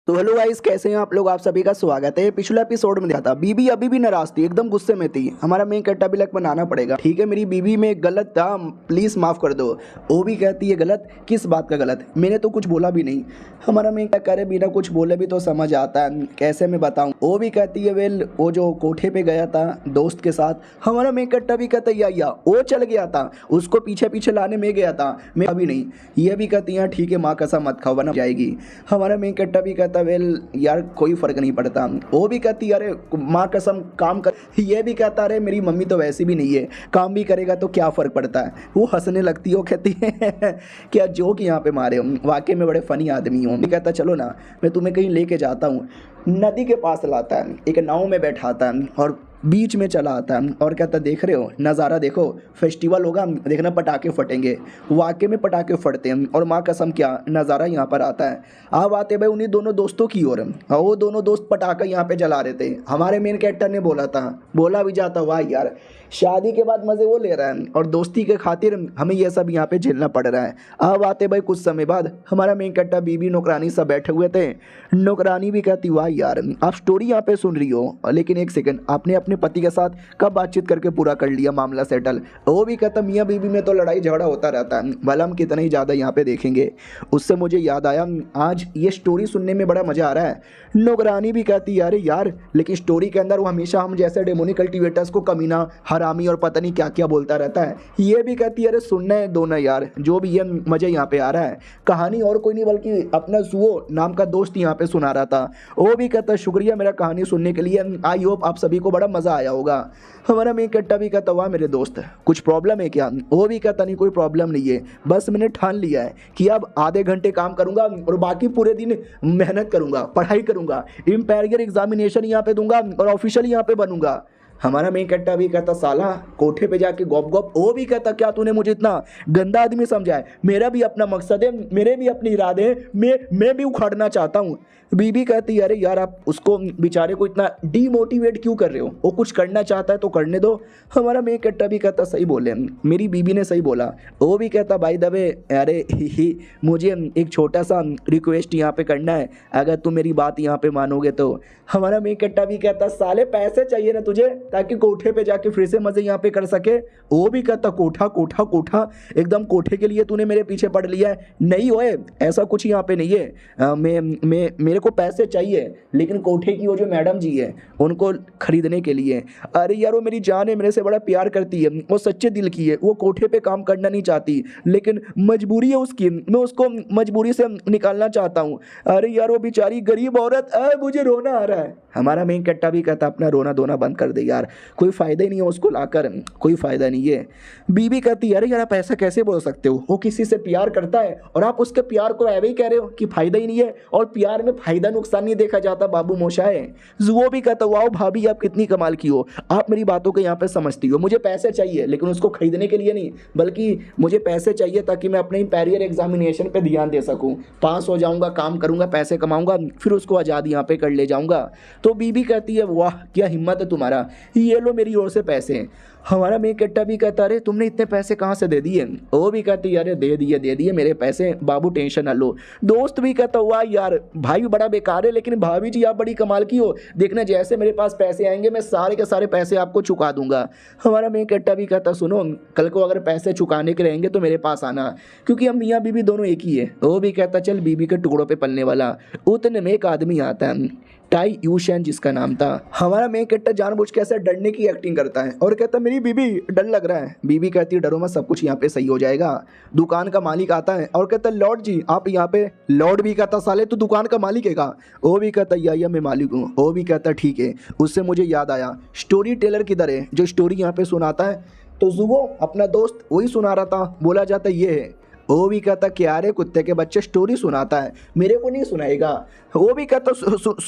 तो hello guys, कैसे हैं आप लोग। आप सभी का स्वागत है। पिछले एपिसोड में था बीबी अभी भी नाराज थी, एकदम गुस्से में थी। हमारा मेन कट्टा भी लक बनाना पड़ेगा। ठीक है, मेरी बीबी में गलत था, प्लीज माफ कर दो। वो भी कहती है गलत, किस बात का गलत, मैंने तो कुछ बोला भी नहीं। हमारा मेन क्या करे, बिना कुछ बोले भी तो समझ आता है, कैसे मैं बताऊं। वो भी कहती है वेल, वो जो कोठे पे गया था दोस्त के साथ, हमारा मेन कट्टा भी कहता है या वो चल गया था, उसको पीछे पीछे लाने में गया था, मैं अभी नहीं। ये भी कहती है ठीक है, माँ कसम मत खाओ वरना जाएगी। हमारा मेन कट्टा भी कहता वेल यार कोई फर्क नहीं पड़ता। वो भी कहती अरे माँ कसम काम कर। ये भी कहता अरे मेरी मम्मी तो वैसी भी नहीं है, काम भी करेगा तो क्या फ़र्क पड़ता है। वो हंसने लगती है, वो कहती है क्या जोक यहाँ पे मारे हो, वाकई में बड़े फनी आदमी हो। भी कहता चलो ना मैं तुम्हें कहीं लेके जाता हूँ। नदी के पास लाता है, एक नाव में बैठाता है और बीच में चला आता है और कहता देख रहे हो नज़ारा, देखो फेस्टिवल होगा, देखना पटाखे फटेंगे। वाकई में पटाखे फटते हैं और माँ कसम क्या नज़ारा यहाँ पर आता है। अब आते भाई उन्हीं दोनों दोस्तों की ओर, और वो दोनों दोस्त पटाखा यहाँ पे जला रहे थे। हमारे मेन कैरेक्टर ने बोला था, बोला भी जाता वाह यार शादी के बाद मज़े वो ले रहा है और दोस्ती के खातिर हमें ये सब यहाँ पे झेलना पड़ रहा है। अब आते भाई कुछ समय बाद हमारा मेन कैरेक्टर बीबी नौकरानी सब बैठे हुए थे। नौकरानी भी कहती वाह यार आप स्टोरी यहाँ पे सुन रही हो, लेकिन एक सेकंड आपने अपने पति के साथ कब बातचीत करके पूरा कर लिया मामला सेटल। वो भी कहता मियाँ बीबी में तो लड़ाई झगड़ा होता रहता है, भला हम कितना ही ज़्यादा यहाँ पे देखेंगे। उससे मुझे याद आया आज ये स्टोरी सुनने में बड़ा मज़ा आ रहा है। नौकरानी भी कहती अरे यार लेकिन स्टोरी के अंदर वो हमेशा हम जैसे डेमोनी कल्टिवेटर्स को कमीना हरामी और पता नहीं क्या क्या बोलता रहता है। ये भी कहती है अरे सुनना है दो ना यार, जो भी ये मज़े यहाँ पे आ रहा है। कहानी और कोई नहीं बल्कि अपना जुओ नाम का दोस्त यहाँ पे सुना रहा था। वो भी कहता शुक्रिया मेरा कहानी सुनने के लिए, आई होप आप सभी को बड़ा मज़ा आया होगा। हमारा मेन कट्टा भी कहता वाह मेरे दोस्त कुछ प्रॉब्लम है क्या। वो भी कहता नहीं कोई प्रॉब्लम नहीं है, बस मैंने ठान लिया है कि अब आधे घंटे काम करूंगा और बाकी पूरे दिन मेहनत करूंगा, पढ़ाई करूंगा, इंपीरियल एग्जामिनेशन यहाँ पे दूंगा और ऑफिशियल यहाँ पे बनूंगा। हमारा मेन कट्टा भी कहता साला कोठे पे जाके गॉप गॉप। वो भी कहता क्या तूने मुझे इतना गंदा आदमी समझा है, मेरा भी अपना मकसद है, मेरे भी अपने इरादे हैं, मैं भी उखाड़ना चाहता हूँ। बीबी कहती है अरे यार आप उसको बेचारे को इतना डीमोटिवेट क्यों कर रहे हो, वो कुछ करना चाहता है तो करने दो। हमारा मेन कट्टा भी कहता सही बोले, मेरी बीबी ने सही बोला। वो भी कहता भाई दबे अरे ही मुझे एक छोटा सा रिक्वेस्ट यहाँ पे करना है, अगर तुम मेरी बात यहाँ पे मानोगे तो। हमारा मेन कट्टा भी कहता साले पैसे चाहिए ना तुझे ताकि कोठे पे जाके फिर से मजे यहाँ पे कर सके। वो भी कहता कोठा कोठा कोठा, एकदम कोठे के लिए तूने मेरे पीछे पड़ लिया है। नहीं ओए ऐसा कुछ यहाँ पे नहीं है, मैं मेरे को पैसे चाहिए लेकिन कोठे की वो जो मैडम जी है उनको खरीदने के लिए। अरे यार वो मेरी जान है, मेरे से बड़ा प्यार करती है, वो सच्चे दिल की है, वो कोठे पे काम करना नहीं चाहती लेकिन मजबूरी है उसकी, मैं उसको मजबूरी से निकालना चाहता हूँ। अरे यार वो बेचारी गरीब औरत, मुझे रोना आ रहा है। हमारा मेन कट्टा भी कहता अपना रोना धोना बंद कर दे यार, कोई फ़ायदा ही नहीं है उसको लाकर, कोई फ़ायदा नहीं है। बीबी कहती है अरे यार आप ऐसा कैसे बोल सकते हो, वो किसी से प्यार करता है और आप उसके प्यार को ऐसे ही कह रहे हो कि फ़ायदा ही नहीं है, और प्यार में फ़ायदा नुकसान नहीं देखा जाता बाबू मोशाए। वो भी कहता वाओ भाभी आप कितनी कमाल की हो, आप मेरी बातों को यहाँ पे समझती हो। मुझे पैसे चाहिए लेकिन उसको खरीदने के लिए नहीं, बल्कि मुझे पैसे चाहिए ताकि मैं अपने इंपीरियल एग्जामिनेशन पे ध्यान दे सकूँ, पास हो जाऊँगा, काम करूँगा, पैसे कमाऊँगा, फिर उसको आज़ाद यहाँ पे कर ले जाऊँगा। तो बीबी कहती है वाह क्या हिम्मत है तुम्हारा, ये लो मेरी ओर से पैसे। हमारा मेन कट्टा भी कहता अरे तुमने इतने पैसे कहाँ से दे दिए। वो भी कहती अरे दे दिए मेरे पैसे बाबू, टेंशन ना लो। दोस्त भी कहता वाह यार भाई बड़ा बेकार है लेकिन भाभी जी आप बड़ी कमाल की हो, देखना जैसे मेरे पास पैसे आएंगे मैं सारे के सारे पैसे आपको चुका दूंगा। हमारा मेन कट्टा भी कहता सुनो कल को अगर पैसे चुकाने के रहेंगे तो मेरे पास आना, क्योंकि हम मियाँ बीबी दोनों एक ही है। वो भी कहता चल बीबी के टुकड़ों पे पलने वाला। उतने में एक आदमी आता है, टाई यूशैन जिसका नाम था। हमारा मेन कैरेक्टर जानबूझ के ऐसे डरने की एक्टिंग करता है और कहता मेरी बीबी डर लग रहा है। बीबी कहती है डरो मत, सब कुछ यहाँ पे सही हो जाएगा। दुकान का मालिक आता है और कहता लॉर्ड जी आप यहाँ पे। लॉर्ड भी कहता साले तू दुकान का मालिक है का। वो भी कहता या मैं मालिक हूँ। वो भी कहता ठीक है। उससे मुझे याद आया स्टोरी टेलर किधर है जो स्टोरी यहाँ पे सुनाता है, तो जुगो अपना दोस्त वही सुना रहा था, बोला जाता ये है। वो भी कहता क्या रे कुत्ते के बच्चे स्टोरी सुनाता है, मेरे को नहीं सुनाएगा। वो भी कहता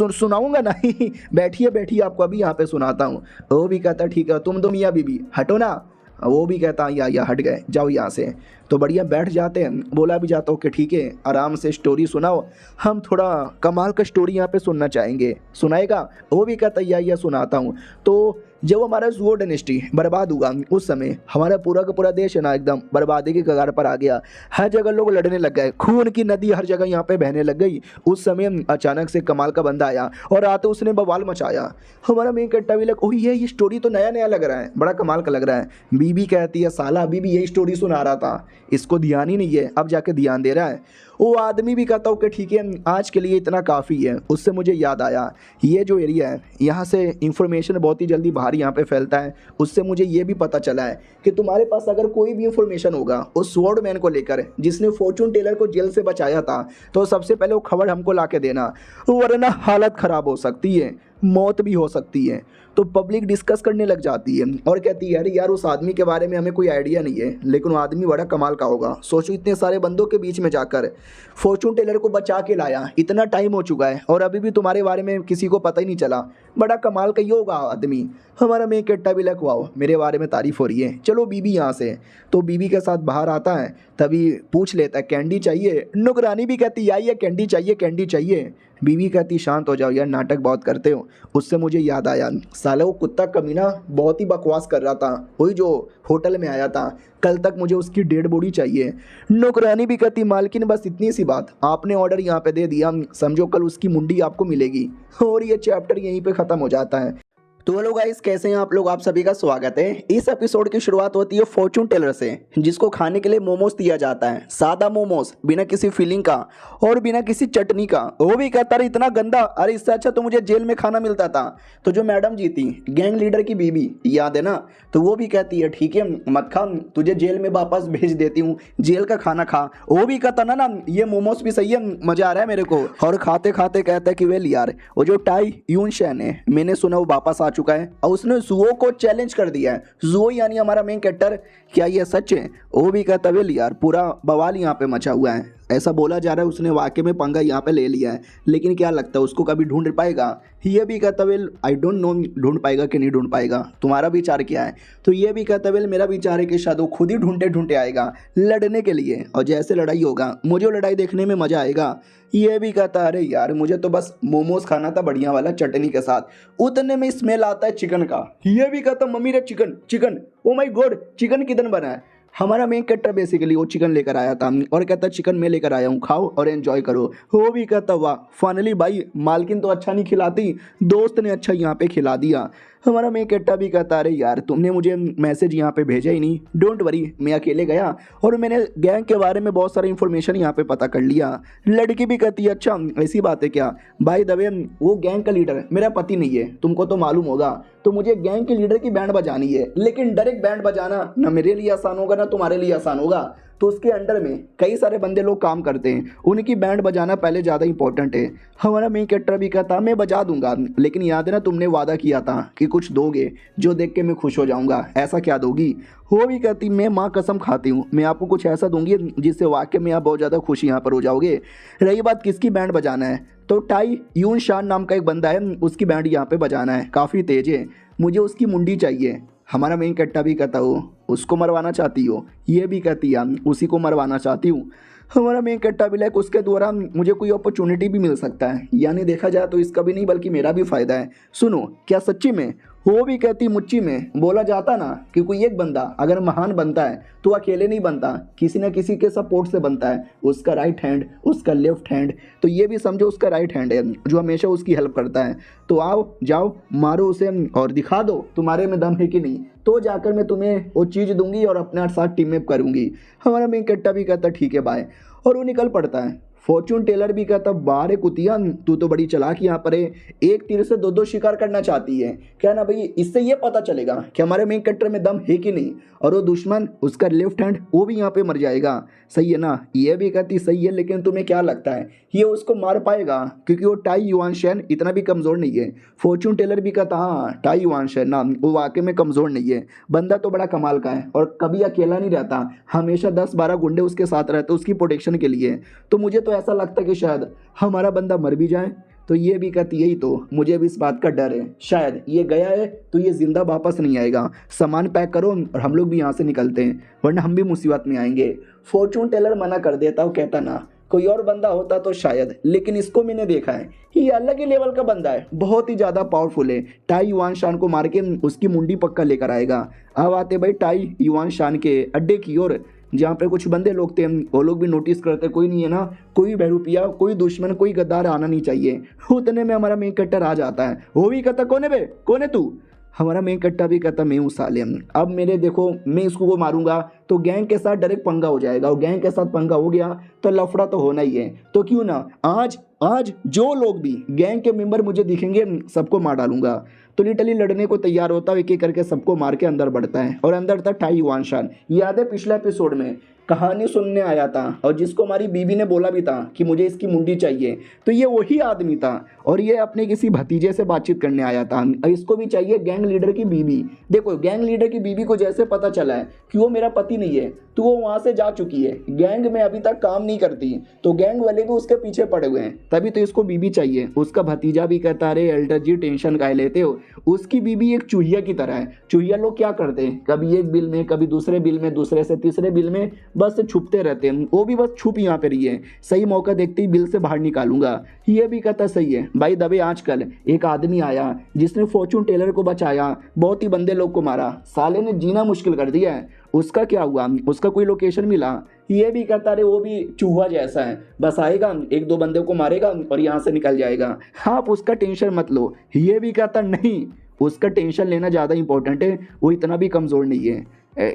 सुनाऊंगा नहीं, बैठिए आपको अभी यहाँ पे सुनाता हूँ। वो भी कहता ठीक है तुम दो मियाँ बीबी हटो ना। वो भी कहता या हट गए जाओ यहाँ से। तो बढ़िया बैठ जाते हैं, बोला भी जाता हूँ कि ठीक है आराम से स्टोरी सुनाओ, हम थोड़ा कमाल का स्टोरी यहाँ पे सुनना चाहेंगे, सुनाएगा। वो भी कहता या सुनाता हूँ। तो जब हमारा जुओ डायनेस्टी बर्बाद हुआ उस समय हमारा पूरा का पूरा देश है ना एकदम बर्बादी की कगार पर आ गया। हर जगह लोग लड़ने लग गए, खून की नदी हर जगह यहाँ पे बहने लग गई। उस समय अचानक से कमाल का बंदा आया और आते उसने बवाल मचाया। हमारा मेन कट्टा भी लग, ओह ये स्टोरी तो नया नया लग रहा है, बड़ा कमाल का लग रहा है। बीबी कहती है साला अभी भी यही स्टोरी सुना रहा था, इसको ध्यान ही नहीं है, अब जाके ध्यान दे रहा है। वो आदमी भी कहता हूँ कि ठीक है आज के लिए इतना काफ़ी है। उससे मुझे याद आया ये जो एरिया है यहाँ से इंफॉर्मेशन बहुत ही जल्दी बाहर यहाँ पे फैलता है। उससे मुझे ये भी पता चला है कि तुम्हारे पास अगर कोई भी इंफॉर्मेशन होगा उस स्वॉर्ड मैन को लेकर जिसने फॉर्चून टेलर को जेल से बचाया था, तो सबसे पहले वो खबर हमको ला के देना, वरना हालत ख़राब हो सकती है, मौत भी हो सकती है। तो पब्लिक डिस्कस करने लग जाती है और कहती है अरे यार उस आदमी के बारे में हमें कोई आइडिया नहीं है, लेकिन वो आदमी बड़ा कमाल का होगा। सोचो इतने सारे बंदों के बीच में जाकर फॉर्चून टेलर को बचा के लाया, इतना टाइम हो चुका है और अभी भी तुम्हारे बारे में किसी को पता ही नहीं चला, बड़ा कमाल का ये होगा आदमी। हमारा मैं कट्टा भी लखवाओ मेरे बारे में तारीफ़ हो रही है, चलो बीबी यहाँ से। तो बीबी के साथ बाहर आता है, तभी पूछ लेता है कैंडी चाहिए। नौकरानी भी कहती है ये कैंडी चाहिए कैंडी चाहिए। बीवी कहती शांत हो जाओ यार, नाटक बहुत करते हो। उससे मुझे याद आया साला वो कुत्ता कमीना बहुत ही बकवास कर रहा था, वही जो होटल में आया था, कल तक मुझे उसकी डेड बॉडी चाहिए। नौकरानी भी कहती मालकिन बस इतनी सी बात, आपने ऑर्डर यहाँ पे दे दिया, समझो कल उसकी मुंडी आपको मिलेगी। और ये चैप्टर यहीं पे ख़त्म हो जाता है। तो हेलो गाइस, कैसे हैं आप लोग? आप सभी का स्वागत है। इस एपिसोड की शुरुआत होती है फॉर्चून टेलर से, जिसको खाने के लिए मोमोज दिया जाता है, सादा मोमोज बिना किसी फीलिंग का और बिना किसी चटनी का। वो भी कहता है इतना गंदा, अरे इससे अच्छा तो मुझे जेल में खाना मिलता था। तो जो मैडम जी थी गैंग लीडर की बीबी, याद है ना, तो वो भी कहती है ठीक है मत खा, तुझे जेल में वापस भेज देती हूँ, जेल का खाना खा। वो भी कहता ना ये मोमोज भी सही है, मजा आ रहा है मेरे को। और खाते खाते कहता है कि वेल यार वो जो टाई यून शैन है, मैंने सुना वो वापस आ चुका है और उसने जुओ को चैलेंज कर दिया है। जुओ यानी हमारा मेन कैरेक्टर, क्या ये सच है? वो भी कहता वेल यार पूरा बवाल यहाँ पे मचा हुआ है, ऐसा बोला जा रहा है उसने वाकई में पंगा यहाँ पे ले लिया है, लेकिन क्या लगता है उसको कभी ढूंढ पाएगा? ये भी कहता वेल आई डोंट नो ढूंढ पाएगा कि नहीं ढूंढ पाएगा, तुम्हारा विचार क्या है? तो ये भी कहता वेल मेरा विचार है कि शायद वो खुद ही ढूंढते ढूंढते आएगा लड़ने के लिए, और जैसे लड़ाई होगा मुझे वो लड़ाई देखने में मज़ा आएगा। ये भी कहता अरे यार मुझे तो बस मोमोज खाना था बढ़िया वाला चटनी के साथ, उतने में स्मेल आता है चिकन का। ये भी कहता मम्मी रे chicken chicken, oh my God chicken किधर बना है? हमारा मेन कैरेक्टर बेसिकली वो चिकन लेकर आया था और कहता चिकन मैं लेकर आया हूँ, खाओ और एंजॉय करो। वो भी कहता वाह फाइनली भाई मालकिन तो अच्छा नहीं खिलाती, दोस्त ने अच्छा यहाँ पे खिला दिया। हमारा मेन कैरेक्टर भी कहता अरे यार तुमने मुझे मैसेज यहाँ पे भेजा ही नहीं, डोंट वरी मैं अकेले गया और मैंने गैंग के बारे में बहुत सारा इन्फॉर्मेशन यहाँ पे पता कर लिया। लड़की भी कहती है अच्छा ऐसी बात है क्या? भाई दबे वो गैंग का लीडर मेरा पति नहीं है, तुमको तो मालूम होगा, तो मुझे गैंग के लीडर की बैंड बजानी है, लेकिन डायरेक्ट बैंड बजाना ना मेरे लिए आसान होगा ना तुम्हारे लिए आसान होगा। तो उसके अंडर में कई सारे बंदे लोग काम करते हैं, उनकी बैंड बजाना पहले ज़्यादा इंपॉर्टेंट है। हमारा मेन कैरेक्टर भी कहता मैं बजा दूंगा, लेकिन याद है ना तुमने वादा किया था कि कुछ दोगे जो देख के मैं खुश हो जाऊंगा, ऐसा क्या दोगी? वो भी कहती मैं माँ कसम खाती हूँ मैं आपको कुछ ऐसा दूंगी जिससे वाकई में आप बहुत ज़्यादा खुश यहाँ पर हो जाओगे। रही बात किसकी बैंड बजाना है, तो टाई यून शान नाम का एक बंदा है, उसकी बैंड यहाँ पे बजाना है, काफ़ी तेज है, मुझे उसकी मुंडी चाहिए। हमारा मेन कैरेक्टर भी कहता हो उसको मरवाना चाहती हो? ये भी कहती है उसी को मरवाना चाहती हूँ। हमारा मेन कैरेक्टर भी लाइक उसके द्वारा मुझे कोई अपॉर्चुनिटी भी मिल सकता है, यानी देखा जाए तो इसका भी नहीं बल्कि मेरा भी फ़ायदा है। सुनो क्या सच्ची में? वो भी कहती मुच्ची में बोला जाता ना कि कोई एक बंदा अगर महान बनता है तो अकेले नहीं बनता, किसी न किसी के सपोर्ट से बनता है, उसका राइट हैंड उसका लेफ्ट हैंड, तो ये भी समझो उसका राइट हैंड है जो हमेशा उसकी हेल्प करता है। तो आओ जाओ मारो उसे और दिखा दो तुम्हारे में दम है कि नहीं, तो जाकर मैं तुम्हें वो चीज़ दूंगी और अपने साथ टीम अप करूंगी। हमारा मेन कैरेक्टर भी कहता ठीक है बाय, और वो निकल पड़ता है। फॉर्चून टेलर भी कहता बारे कुतिया तू तो बड़ी चालाक यहाँ पर है, एक तीर से दो शिकार करना चाहती है क्या ना भाई? इससे ये पता चलेगा कि हमारे मेन कैरेक्टर में दम है कि नहीं, और वो दुश्मन उसका लेफ्ट हैंड वो भी यहाँ पे मर जाएगा, सही है ना? ये भी कहती सही है, लेकिन तुम्हें क्या लगता है ये उसको मार पाएगा? क्योंकि वो टाई युआन शैन इतना भी कमज़ोर नहीं है। फॉर्चून टेलर भी कहता हाँ टाई युआन शैन ना वो वाकई में कमज़ोर नहीं है, बंदा तो बड़ा कमाल का है और कभी अकेला नहीं रहता, हमेशा 10-12 गुंडे उसके साथ रहते उसकी प्रोटेक्शन के लिए। तो मुझे तो ऐसा लगता है कि शायद हमारा बंदा मर भी जाए। तो ये भी कहती यही तो मुझे भी इस बात का डर है, शायद ये गया है तो ये जिंदा वापस नहीं आएगा, सामान पैक करो और हम लोग भी यहाँ से निकलते हैं वरना हम भी मुसीबत में आएंगे। फॉर्चून टेलर मना कर देता, वो कहता ना कोई और बंदा होता तो शायद, लेकिन इसको मैंने देखा है, ये अलग ही लेवल का बंदा है, बहुत ही ज़्यादा पावरफुल है। टाई युआन शान को मार के उसकी मुंडी पक्का लेकर आएगा। अब आते भाई टाई युआन शान के अड्डे की ओर, जहाँ पे कुछ बंदे लोग थे, वो लोग भी नोटिस करते कोई नहीं है ना, कोई बहरूपिया, कोई दुश्मन, कोई गद्दार आना नहीं चाहिए। उतने में हमारा मेन कट्टर आ जाता है। वो भी कहता कौन है बे, कौन है तू? हमारा मेन कट्टा भी कहता मैं हूँ साले। अब मेरे देखो, मैं इसको वो मारूंगा तो गैंग के साथ डायरेक्ट पंगा हो जाएगा, और गैंग के साथ पंगा हो गया तो लफड़ा तो होना ही है। तो क्यों ना आज आज जो लोग भी गैंग के मेंबर मुझे दिखेंगे सबको मार डालूंगा। तो लिटरली लड़ने को तैयार होता है, एक एक करके सबको मार के अंदर बढ़ता है, और अंदर था टाई युआन शान। याद है पिछले एपिसोड में कहानी सुनने आया था, और जिसको हमारी बीबी ने बोला भी था कि मुझे इसकी मुंडी चाहिए, तो ये वही आदमी था, और ये अपने किसी भतीजे से बातचीत करने आया था। इसको भी चाहिए गैंग लीडर की बीबी। देखो गैंग लीडर की बीबी को जैसे पता चला है कि वो मेरा पति नहीं है, तो वो वहां से जा चुकी है, गैंग में अभी तक काम नहीं करती, तो गैंग वाले भी उसके पीछे पड़े हुए हैं, तभी तो इसको बीबी चाहिए। उसका भतीजा भी कहता अरे एल्डर जी टेंशन काहे लेते हो, उसकी बीबी एक चूहिया की तरह है। चूहिया लोग क्या करते हैं, कभी एक बिल में, कभी दूसरे बिल में, दूसरे से तीसरे बिल में बस छुपते रहते हैं। वो भी बस छुप यहाँ पे रही है, सही मौका देखते ही बिल से बाहर निकालूंगा। ये भी कहता सही है भाई। दबे आजकल एक आदमी आया जिसने फॉर्चून टेलर को बचाया, बहुत ही बंदे लोग को मारा, साले ने जीना मुश्किल कर दिया है। उसका क्या हुआ, उसका कोई लोकेशन मिला? ये भी कहता रहे वो भी चूहा जैसा है, बस आएगा एक दो बंदे को मारेगा और यहाँ से निकल जाएगा, आप उसका टेंशन मत लो। ये भी कहता नहीं, उसका टेंशन लेना ज़्यादा इंपॉर्टेंट है, वो इतना भी कमज़ोर नहीं है।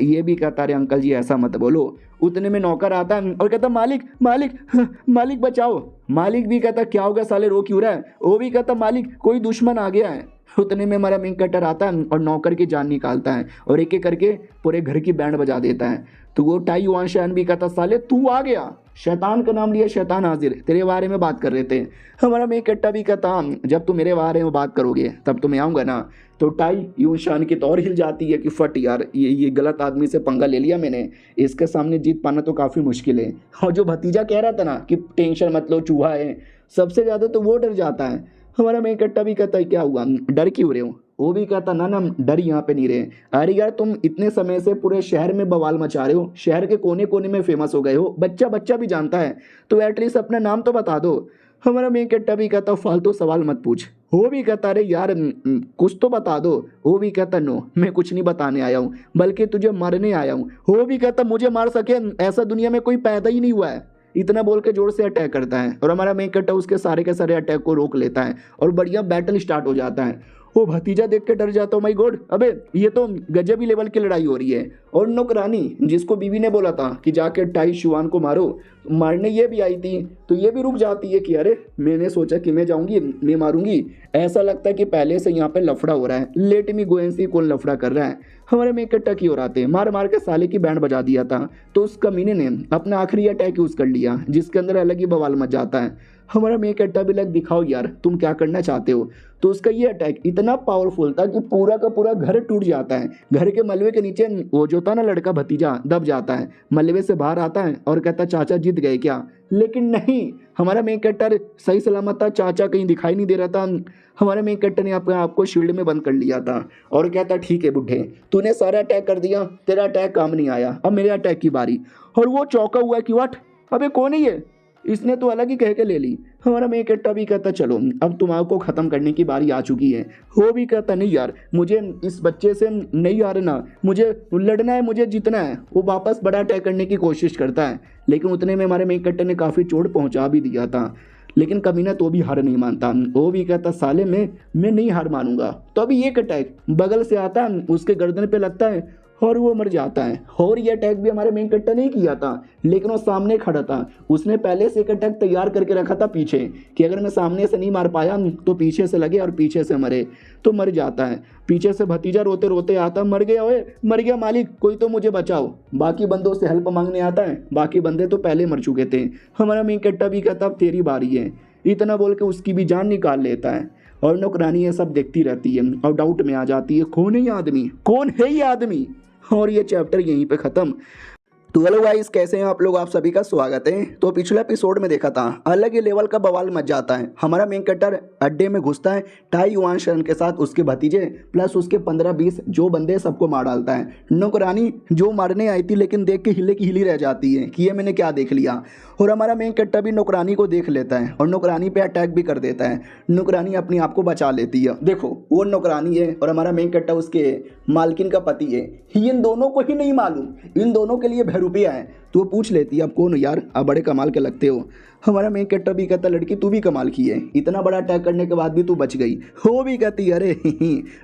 ये भी कहता अरे अंकल जी ऐसा मत बोलो। उतने में नौकर आता है और कहता मालिक मालिक मालिक बचाओ। मालिक भी कहता क्या होगा साले, रो क्यों रहा है? वो भी कहता मालिक कोई दुश्मन आ गया है। उतने में हमारा मेन कटर आता है और नौकर की जान निकालता है, और एक एक करके पूरे घर की बैंड बजा देता है। तो वो टाई युआन शान भी कहता साले तू आ गया, शैतान का नाम लिया, शैतान हाजिर, तेरे बारे में बात कर रहे थे। हमारा मेन कट्टा भी कहता जब तुम मेरे बारे में बात करोगे तब तो मैं आऊँगा ना। तो टाई युआन शान की तो और हिल जाती है कि फट यार, ये गलत आदमी से पंगा ले लिया मैंने, इसके सामने जीत पाना तो काफ़ी मुश्किल है। और जो भतीजा कह रहा था ना कि टेंशन मत लो चूहा है, सबसे ज़्यादा तो वो डर जाता है। हमारा मेन कट्टा भी कहता है क्या हुआ, डर क्यों रहे हो? वो भी कहता ना ना डर यहाँ पे नहीं रहे। अरे यार तुम इतने समय से पूरे शहर में बवाल मचा रहे हो, शहर के कोने कोने में फेमस हो गए हो, बच्चा बच्चा भी जानता है, तो एटलीस्ट अपना नाम तो बता दो। हमारा मेन कट्टा भी कहता फालतू सवाल मत पूछ। वो भी कहता अरे यार कुछ तो बता दो। वो भी कहता नो मैं कुछ नहीं बताने आया हूँ, बल्कि तुझे मारने आया हूँ। वो भी कहता मुझे मार सके ऐसा दुनिया में कोई पैदा ही नहीं हुआ है। इतना बोल के जोर से अटैक करता है, और हमारा मेन कट्टा उसके सारे के सारे अटैक को रोक लेता है, और बढ़िया बैटल स्टार्ट हो जाता है। वो भतीजा देख के डर जाता, माय गॉड अबे ये तो गजब ही लेवल की लड़ाई हो रही है। और नौकरानी जिसको बीवी ने बोला था कि जाके टाई युआन को मारो, मारने ये भी आई थी, तो ये भी रुक जाती है कि अरे मैंने सोचा कि मैं जाऊंगी मैं मारूंगी, ऐसा लगता है कि पहले से यहाँ पे लफड़ा हो रहा है, लेट मी गो एंड सी कौन लफड़ा कर रहा है। हमारे में इकट्ठा की हो आते मार मार के साले की बैंड बजा दिया था। तो उस कमीने ने अपना आखिरी अटैक यूज कर लिया, जिसके अंदर अलग ही बवाल मच जाता है। हमारा मेक अट्टा भी लग दिखाओ यार तुम क्या करना चाहते हो। तो उसका ये अटैक इतना पावरफुल था कि पूरा का पूरा घर टूट जाता है। घर के मलबे के नीचे वो जो था ना लड़का भतीजा दब जाता है, मलबे से बाहर आता है और कहता चाचा जीत गए क्या। लेकिन नहीं, हमारा मेन कट्टर सही सलामत था, चाचा कहीं दिखाई नहीं दे रहा था। हमारे मेन कट्टर ने अपने आप को शील्ड में बंद कर लिया था और कहता ठीक है बुढ़े तूने सारा अटैक कर दिया, तेरा अटैक काम नहीं आया, अब मेरे अटैक की बारी। और वो चौंका हुआ कि व्हाट, अबे कौन है ये, इसने तो अलग ही कह के ले ली। हमारा मेन कट्टा भी कहता चलो अब तुम्हारे को ख़त्म करने की बारी आ चुकी है। वो भी कहता नहीं यार मुझे इस बच्चे से नहीं हारना, मुझे लड़ना है, मुझे जीतना है। वो वापस बड़ा अटैक करने की कोशिश करता है, लेकिन उतने में हमारे मेन कट्टे ने काफ़ी चोट पहुंचा भी दिया था। लेकिन कमीना तो भी हार नहीं मानता। वो भी कहता साले मैं नहीं हार मानूंगा। तो अभी एक अटैक बगल से आता है, उसके गर्दन पे लगता है और वो मर जाता है। और ये अटैक भी हमारे मेन कट्टा ने किया था, लेकिन वो सामने खड़ा था। उसने पहले से एक अटैक तैयार करके रखा था पीछे, कि अगर मैं सामने से नहीं मार पाया तो पीछे से लगे और पीछे से मरे, तो मर जाता है। पीछे से भतीजा रोते रोते आता, मर गया ओए, मर गया मालिक, कोई तो मुझे बचाओ। बाकी बंदों से हेल्प मांगने आता है, बाकी बंदे तो पहले मर चुके थे। हमारा मेन कट्टा भी कहता अब तेरी बारी है, इतना बोल के उसकी भी जान निकाल लेता है। और नौकरानी ये सब देखती रहती है और डाउट में आ जाती है कौन है ये आदमी, कौन है ये आदमी। और ये चैप्टर यहीं पे ख़त्म। तो हेलो गाइस, कैसे हैं आप लोग? आप सभी का स्वागत है। तो पिछले एपिसोड में देखा था अलग ही लेवल का बवाल मच जाता है। हमारा मेन कैरेक्टर अड्डे में घुसता है टाई युआन शरण के साथ, उसके भतीजे प्लस उसके 15-20 जो बंदे सबको मार डालता है। नौकरानी जो मारने आई थी लेकिन देख के हिले की हिली रह जाती है कि ये मैंने क्या देख लिया। और हमारा मेन कैरेक्टर भी नौकरानी को देख लेता है और नौकरानी पे अटैक भी कर देता है। नौकरानी अपने आप को बचा लेती है। देखो वो नौकरानी है और हमारा मेन कैरेक्टर उसके मालकिन का पति है। इन दोनों को ही नहीं मालूम, इन दोनों के लिए बहरूपिया है। तो वो पूछ लेती है अब कौन हो यार, आप बड़े कमाल के लगते हो। हमारा मेन कैरेक्टर भी कहता लड़की तू भी कमाल की है, इतना बड़ा अटैक करने के बाद भी तू बच गई। वो भी कहती अरे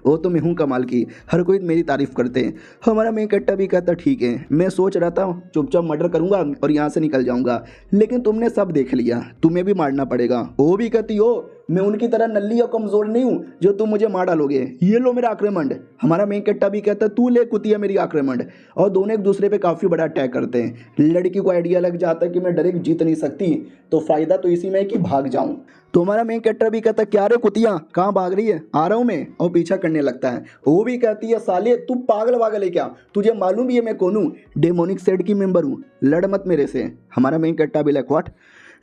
वो तो मैं हूँ कमाल की, हर कोई मेरी तारीफ करते हैं। हमारा मेन कैरेक्टर भी कहता ठीक है, मैं सोच रहा था चुपचाप मर्डर करूंगा और यहाँ से निकल जाऊंगा, लेकिन तुमने सब देख लिया, तुम्हें भी मारना पड़ेगा। वो भी कहती हो मैं उनकी तरह नल्ली और कमजोर नहीं हूँ जो तुम मुझे मार डालोगे, ये लो मेरा आक्रमण। हमारा मेन कैरेक्टर भी कहता तू ले कुतिया मेरी आक्रमण। और दोनों एक दूसरे पे काफी बड़ा अटैक करते हैं। लड़की को आइडिया लग जाता है कि मैं डायरेक्ट जीत नहीं सकती, तो फायदा तो इसी में है कि भाग जाऊं। तो हमारा मेन कैरेक्टर भी कहता क्या रे कुतिया, कहाँ भाग रही है, आ रहा हूं मैं, और पीछा करने लगता है। वो भी कहती है साले तू पागल वागल है क्या, तुझे मालूम भी है मैं कौन हूँ, डेमोनिक सेट की मेंबर हूँ, लड़ मत मेरे से। हमारा मेन कैरेक्टर भी लाइक व्हाट,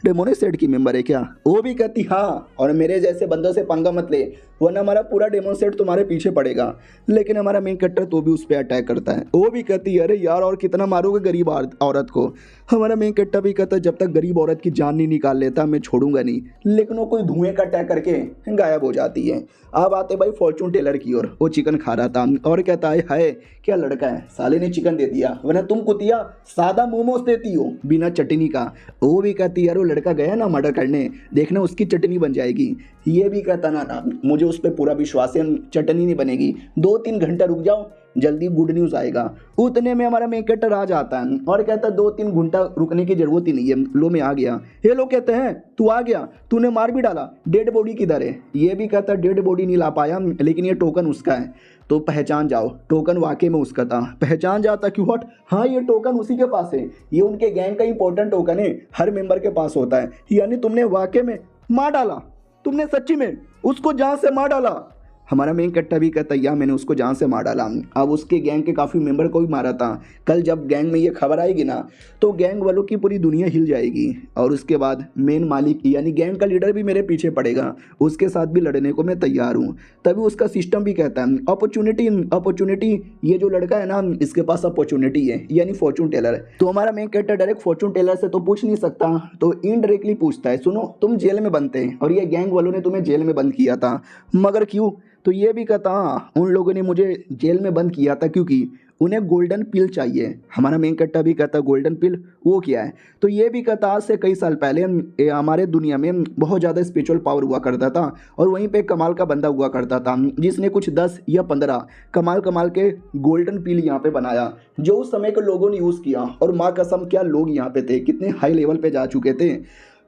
डेमोनिक सेट की मेंबर है क्या? वो भी कहती हाँ, और मेरे जैसे बंदों से पंगा मत ले वरना हमारा पूरा डेमोन सेट तुम्हारे पीछे पड़ेगा। लेकिन हमारा मेन कैरेक्टर तो भी उस पर अटैक करता है। वो भी कहती है अरे यार और कितना मारोगे गरीब औरत को। हमारा मेन कैरेक्टर भी कहता है जब तक गरीब औरत की जान नहीं निकाल लेता मैं छोड़ूंगा नहीं। लेकिन वो कोई धुएं का अटैक करके गायब हो जाती है। अब आते भाई फॉर्चून टेलर की ओर। वो चिकन खा रहा था और कहता है हाय क्या लड़का है, साले ने चिकन दे दिया, वरना तुम कुतिया सादा मोमोज देती हो बिना चटनी का। वो भी कहती यार वो लड़का गया ना मर्डर करने, देखना उसकी चटनी बन जाएगी। ये भी कहता ना मुझे उस पर पूरा विश्वास है, चटनी नहीं बनेगी, 2-3 घंटा रुक जाओ जल्दी गुड न्यूज़ आएगा। उतने में हमारा मेन कैरेक्टर आ जाता है और कहता है 2-3 घंटा रुकने की जरूरत ही नहीं है, लो मैं आ गया। ये लोग कहते हैं तू आ गया, तूने मार भी डाला, डेड बॉडी किधर है? ये भी कहता है डेड बॉडी नहीं ला पाया लेकिन ये टोकन उसका है, तो पहचान जाओ। टोकन वाकई में उसका था। पहचान जाता कि व्हाट, हाँ ये टोकन उसी के पास है, ये उनके गैंग का इंपॉर्टेंट टोकन है, हर मेंबर के पास होता है। यानी तुमने वाकई में मार डाला, तुमने सच्ची में उसको जान से मार डाला। हमारा मेन कैरेक्टर भी कहता या मैंने उसको जान से मार डाला। अब उसके गैंग के काफ़ी मेंबर को भी मारा था। कल जब गैंग में ये खबर आएगी ना तो गैंग वालों की पूरी दुनिया हिल जाएगी और उसके बाद मेन मालिक यानी गैंग का लीडर भी मेरे पीछे पड़ेगा, उसके साथ भी लड़ने को मैं तैयार हूँ। तभी उसका सिस्टम भी कहता है अपॉर्चुनिटी, ये जो लड़का है ना इसके पास अपॉर्चुनिटी है, यानी फॉर्चून टेलर। तो हमारा main character direct fortune teller से तो पूछ नहीं सकता, तो इनडायरेक्टली पूछता है सुनो तुम जेल में बनते हैं और ये गैंग वालों ने तुम्हें जेल में बंद किया था, मगर क्यों? तो ये भी कहता हाँ उन लोगों ने मुझे जेल में बंद किया था क्योंकि उन्हें गोल्डन पिल चाहिए। हमारा मेन कैरेक्टर भी कहता गोल्डन पिल वो क्या है? तो ये भी कहता आज से कई साल पहले हमारे दुनिया में बहुत ज़्यादा स्पिरिचुअल पावर हुआ करता था और वहीं पे कमाल का बंदा हुआ करता था जिसने कुछ 10 या 15 कमाल के गोल्डन पिल यहाँ पे बनाया, जो उस समय के लोगों ने यूज़ किया। और माँ कसम क्या लोग यहाँ पे थे, कितने हाई लेवल पे जा चुके थे।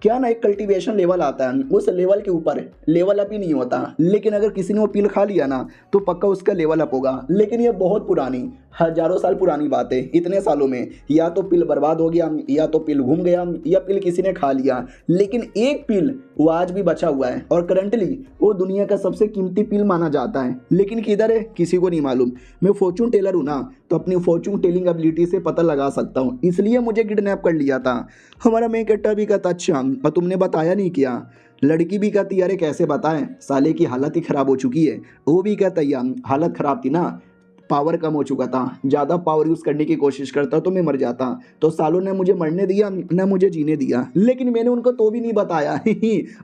क्या ना एक कल्टीवेशन लेवल आता है, उस लेवल के ऊपर लेवल अप ही नहीं होता, लेकिन अगर किसी ने वो पिल खा लिया ना तो पक्का उसका लेवल अप होगा। लेकिन ये बहुत पुरानी, हजारों साल पुरानी बात है। इतने सालों में या तो पिल बर्बाद हो गया, या तो पिल घूम गया, या पिल किसी ने खा लिया, लेकिन एक पिल वो आज भी बचा हुआ है और करंटली वो दुनिया का सबसे कीमती पिल माना जाता है। लेकिन किधर है किसी को नहीं मालूम। मैं फॉर्चून टेलर हूँ ना, तो अपनी फॉर्चून टेलिंग एबिलिटी से पता लगा सकता हूँ, इसलिए मुझे किडनैप कर लिया था। हमारा मेन कैरेक्टर भी कहता अच्छा और तुमने बताया नहीं किया। लड़की भी कहती अरे कैसे बताएं, साले की हालत ही ख़राब हो चुकी है। वो भी कहता यार हालत ख़राब थी ना, पावर कम हो चुका था, ज़्यादा पावर यूज़ करने की कोशिश करता तो मैं मर जाता। तो सालों ने मुझे मरने दिया ना मुझे जीने दिया, लेकिन मैंने उनको तो भी नहीं बताया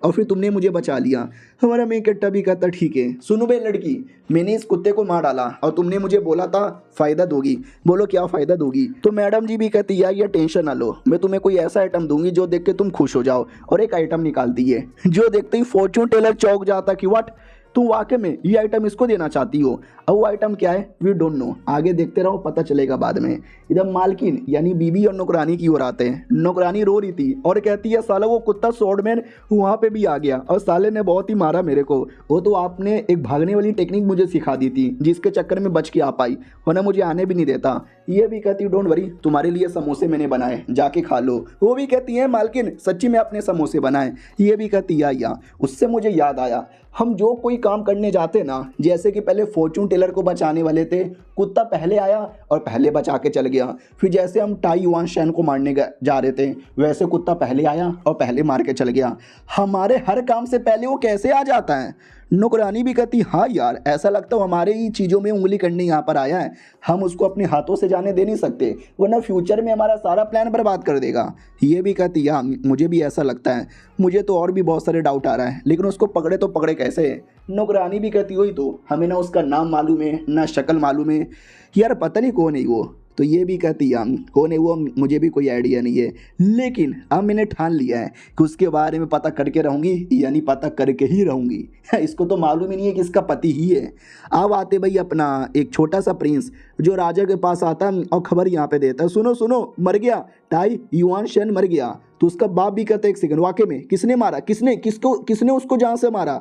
और फिर तुमने मुझे बचा लिया। हमारा मेन कैरेक्टर भी कहता ठीक है सुनो बे लड़की, मैंने इस कुत्ते को मार डाला और तुमने मुझे बोला था फ़ायदा दोगी, बोलो क्या फ़ायदा दोगी? तो मैडम जी भी कहती यार ये टेंशन ना लो, मैं तुम्हें कोई ऐसा आइटम दूंगी जो देख के तुम खुश हो जाओ। और एक आइटम निकालती है जो देखते ही फॉर्चून टेलर चौंक जाता कि व्हाट, तुम वाकई में ये आइटम इसको देना चाहती हो? अब वो आइटम क्या है वी डोंट नो, आगे देखते रहो पता चलेगा बाद में। इधर मालकिन यानी बीबी और नौकरानी की ओर आते हैं। नौकरानी रो रही थी और कहती है साला वो कुत्ता स्वॉर्डमैन वहाँ पे भी आ गया और साले ने बहुत ही मारा मेरे को। वो तो आपने एक भागने वाली टेक्निक मुझे सिखा दी थी जिसके चक्कर में बच के आ पाई, वरना मुझे आने भी नहीं देता। ये भी कहती डोंट वरी, तुम्हारे लिए समोसे मैंने बनाए जाके खा लो। वो भी कहती है मालकिन सच्ची में अपने समोसे बनाए। ये भी कहती या उससे मुझे याद आया हम जो कोई काम करने जाते ना, जैसे कि पहले फॉर्चून टेलर को बचाने वाले थे, कुत्ता पहले आया और पहले बचा के चल गया। फिर जैसे हम टाई युआन शैन को मारने जा रहे थे, वैसे कुत्ता पहले आया और पहले मार के चल गया। हमारे हर काम से पहले वो कैसे आ जाता है? नौकरानी भी कहती हाँ यार, ऐसा लगता है हमारे ही चीज़ों में उंगली करने यहाँ पर आया है, हम उसको अपने हाथों से जाने दे नहीं सकते, वरना फ्यूचर में हमारा सारा प्लान बर्बाद कर देगा। ये भी कहती हाँ, मुझे भी ऐसा लगता है, मुझे तो और भी बहुत सारे डाउट आ रहा है, लेकिन उसको पकड़े तो पकड़े कैसे? नौकरानी भी कहती वही तो, हमें ना उसका नाम मालूम है ना शक्ल मालूम है, यार पता नहीं कौन है वो। तो ये भी कहती है कौन है वो, मुझे भी कोई आइडिया नहीं है, लेकिन अब मैंने ठान लिया है कि उसके बारे में पता करके रहूँगी, यानी पता करके ही रहूँगी। इसको तो मालूम ही नहीं है कि इसका पति ही है। अब आते भाई अपना एक छोटा सा प्रिंस जो राजा के पास आता और खबर यहाँ पे देता है, सुनो सुनो मर गया, टाई युआन शैन मर गया। तो उसका बाप भी कहता है एक सेकंड, वाकई में किसने मारा, किसने उसको जान से मारा?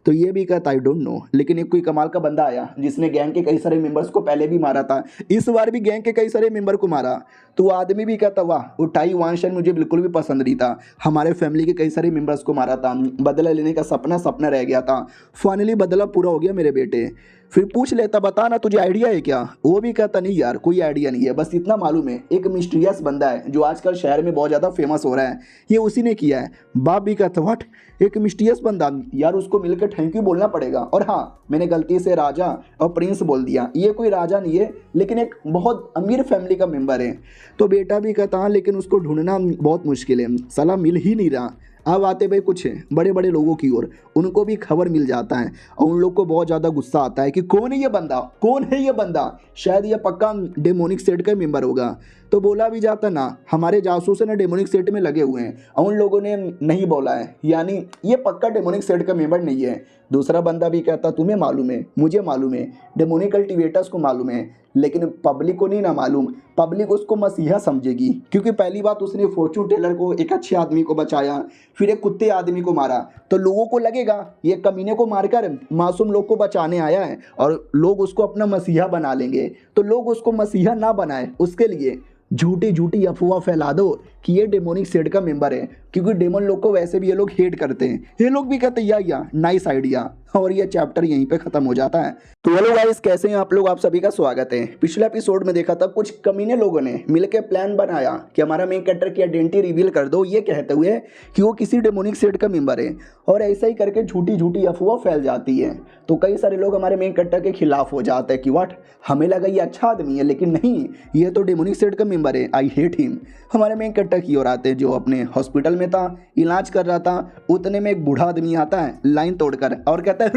तो ये भी कहता आई डोंट नो, लेकिन एक कोई कमाल का बंदा आया जिसने गैंग के कई सारे मेंबर्स को पहले भी मारा था, इस बार भी गैंग के कई सारे मेंबर को मारा। तो वो आदमी भी कहता वाह, वो टाई युआन शैन मुझे बिल्कुल भी पसंद नहीं था, हमारे फैमिली के कई सारे मेंबर्स को मारा था, बदला लेने का सपना रह गया था, फाइनली बदला पूरा हो गया मेरे बेटे। फिर पूछ लेता बता ना तुझे आइडिया है क्या? वो भी कहता नहीं यार कोई आइडिया नहीं है, बस इतना मालूम है एक मिस्टीरियस बंदा है जो आजकल शहर में बहुत ज़्यादा फेमस हो रहा है, ये उसी ने किया है। बाप भी कहता व्हाट, एक मिस्टीरियस बंदा, यार उसको मिलकर थैंक यू बोलना पड़ेगा। और हाँ, मैंने गलती से राजा और प्रिंस बोल दिया, ये कोई राजा नहीं है लेकिन एक बहुत अमीर फैमिली का मेम्बर है। तो बेटा भी कहता हाँ, लेकिन उसको ढूंढना बहुत मुश्किल है, साला मिल ही नहीं रहा। अब आते भाई कुछ बड़े बड़े लोगों की ओर, उनको भी खबर मिल जाता है और उन लोग को बहुत ज़्यादा गुस्सा आता है कि कौन है ये बंदा, कौन है ये बंदा, शायद ये पक्का डेमोनिक सेट का मेंबर होगा। तो बोला भी जाता ना, हमारे जासूस है ना डेमोनिक सेट में लगे हुए हैं, और उन लोगों ने नहीं बोला है, यानी ये पक्का डेमोनिक सेट का मेंबर नहीं है। दूसरा बंदा भी कहता तुम्हें मालूम है, मुझे मालूम है, डेमोनिक कल्टिवेटर्स को मालूम है, लेकिन पब्लिक को नहीं ना मालूम, पब्लिक उसको मसीहा समझेगी, क्योंकि पहली बात उसने फॉर्चून टेलर को, एक अच्छे आदमी को बचाया, फिर एक कुत्ते आदमी को मारा, तो लोगों को लगेगा ये कमीने को मारकर मासूम लोग को बचाने आया है, और लोग उसको अपना मसीहा बना लेंगे। तो लोग उसको मसीहा ना बनाए, उसके लिए झूठी अफवाह फैला दो कि ये डेमोनिक सेट का मेंबर है, क्योंकि डेमन लोग को वैसे भी ये लोग हेट करते हैं। ये लोग भी कहते हैं या नाइस आइडिया, और ये चैप्टर यहीं पे खत्म हो जाता है। तो हेलो गाइस, कैसे हैं आप लोग? आप सभी का स्वागत है। पिछले एपिसोड में देखा था कुछ कमीने लोगों ने मिलकर प्लान बनाया कि हमारा मेन कैरेक्टर की आइडेंटिटी रिवील कर दो, ये कहते हुए कि वो किसी डेमोनिक सेट का मेंबर है, और ऐसा ही करके झूठी अफवाह फैल जाती है। तो कई सारे लोग हमारे मेन कैरेक्टर के खिलाफ हो जाते हैं कि व्हाट, हमें लगा ये अच्छा आदमी है, लेकिन नहीं, ये तो डेमोनिक सेट का मेंबर है, आई हेट हिम। हमारे मेन कैरेक्टर की ओर आते हैं जो अपने हॉस्पिटल में था, इलाज कर रहा था, उतने में एक बूढ़ा आदमी आता है लाइन तोड़कर और कहता है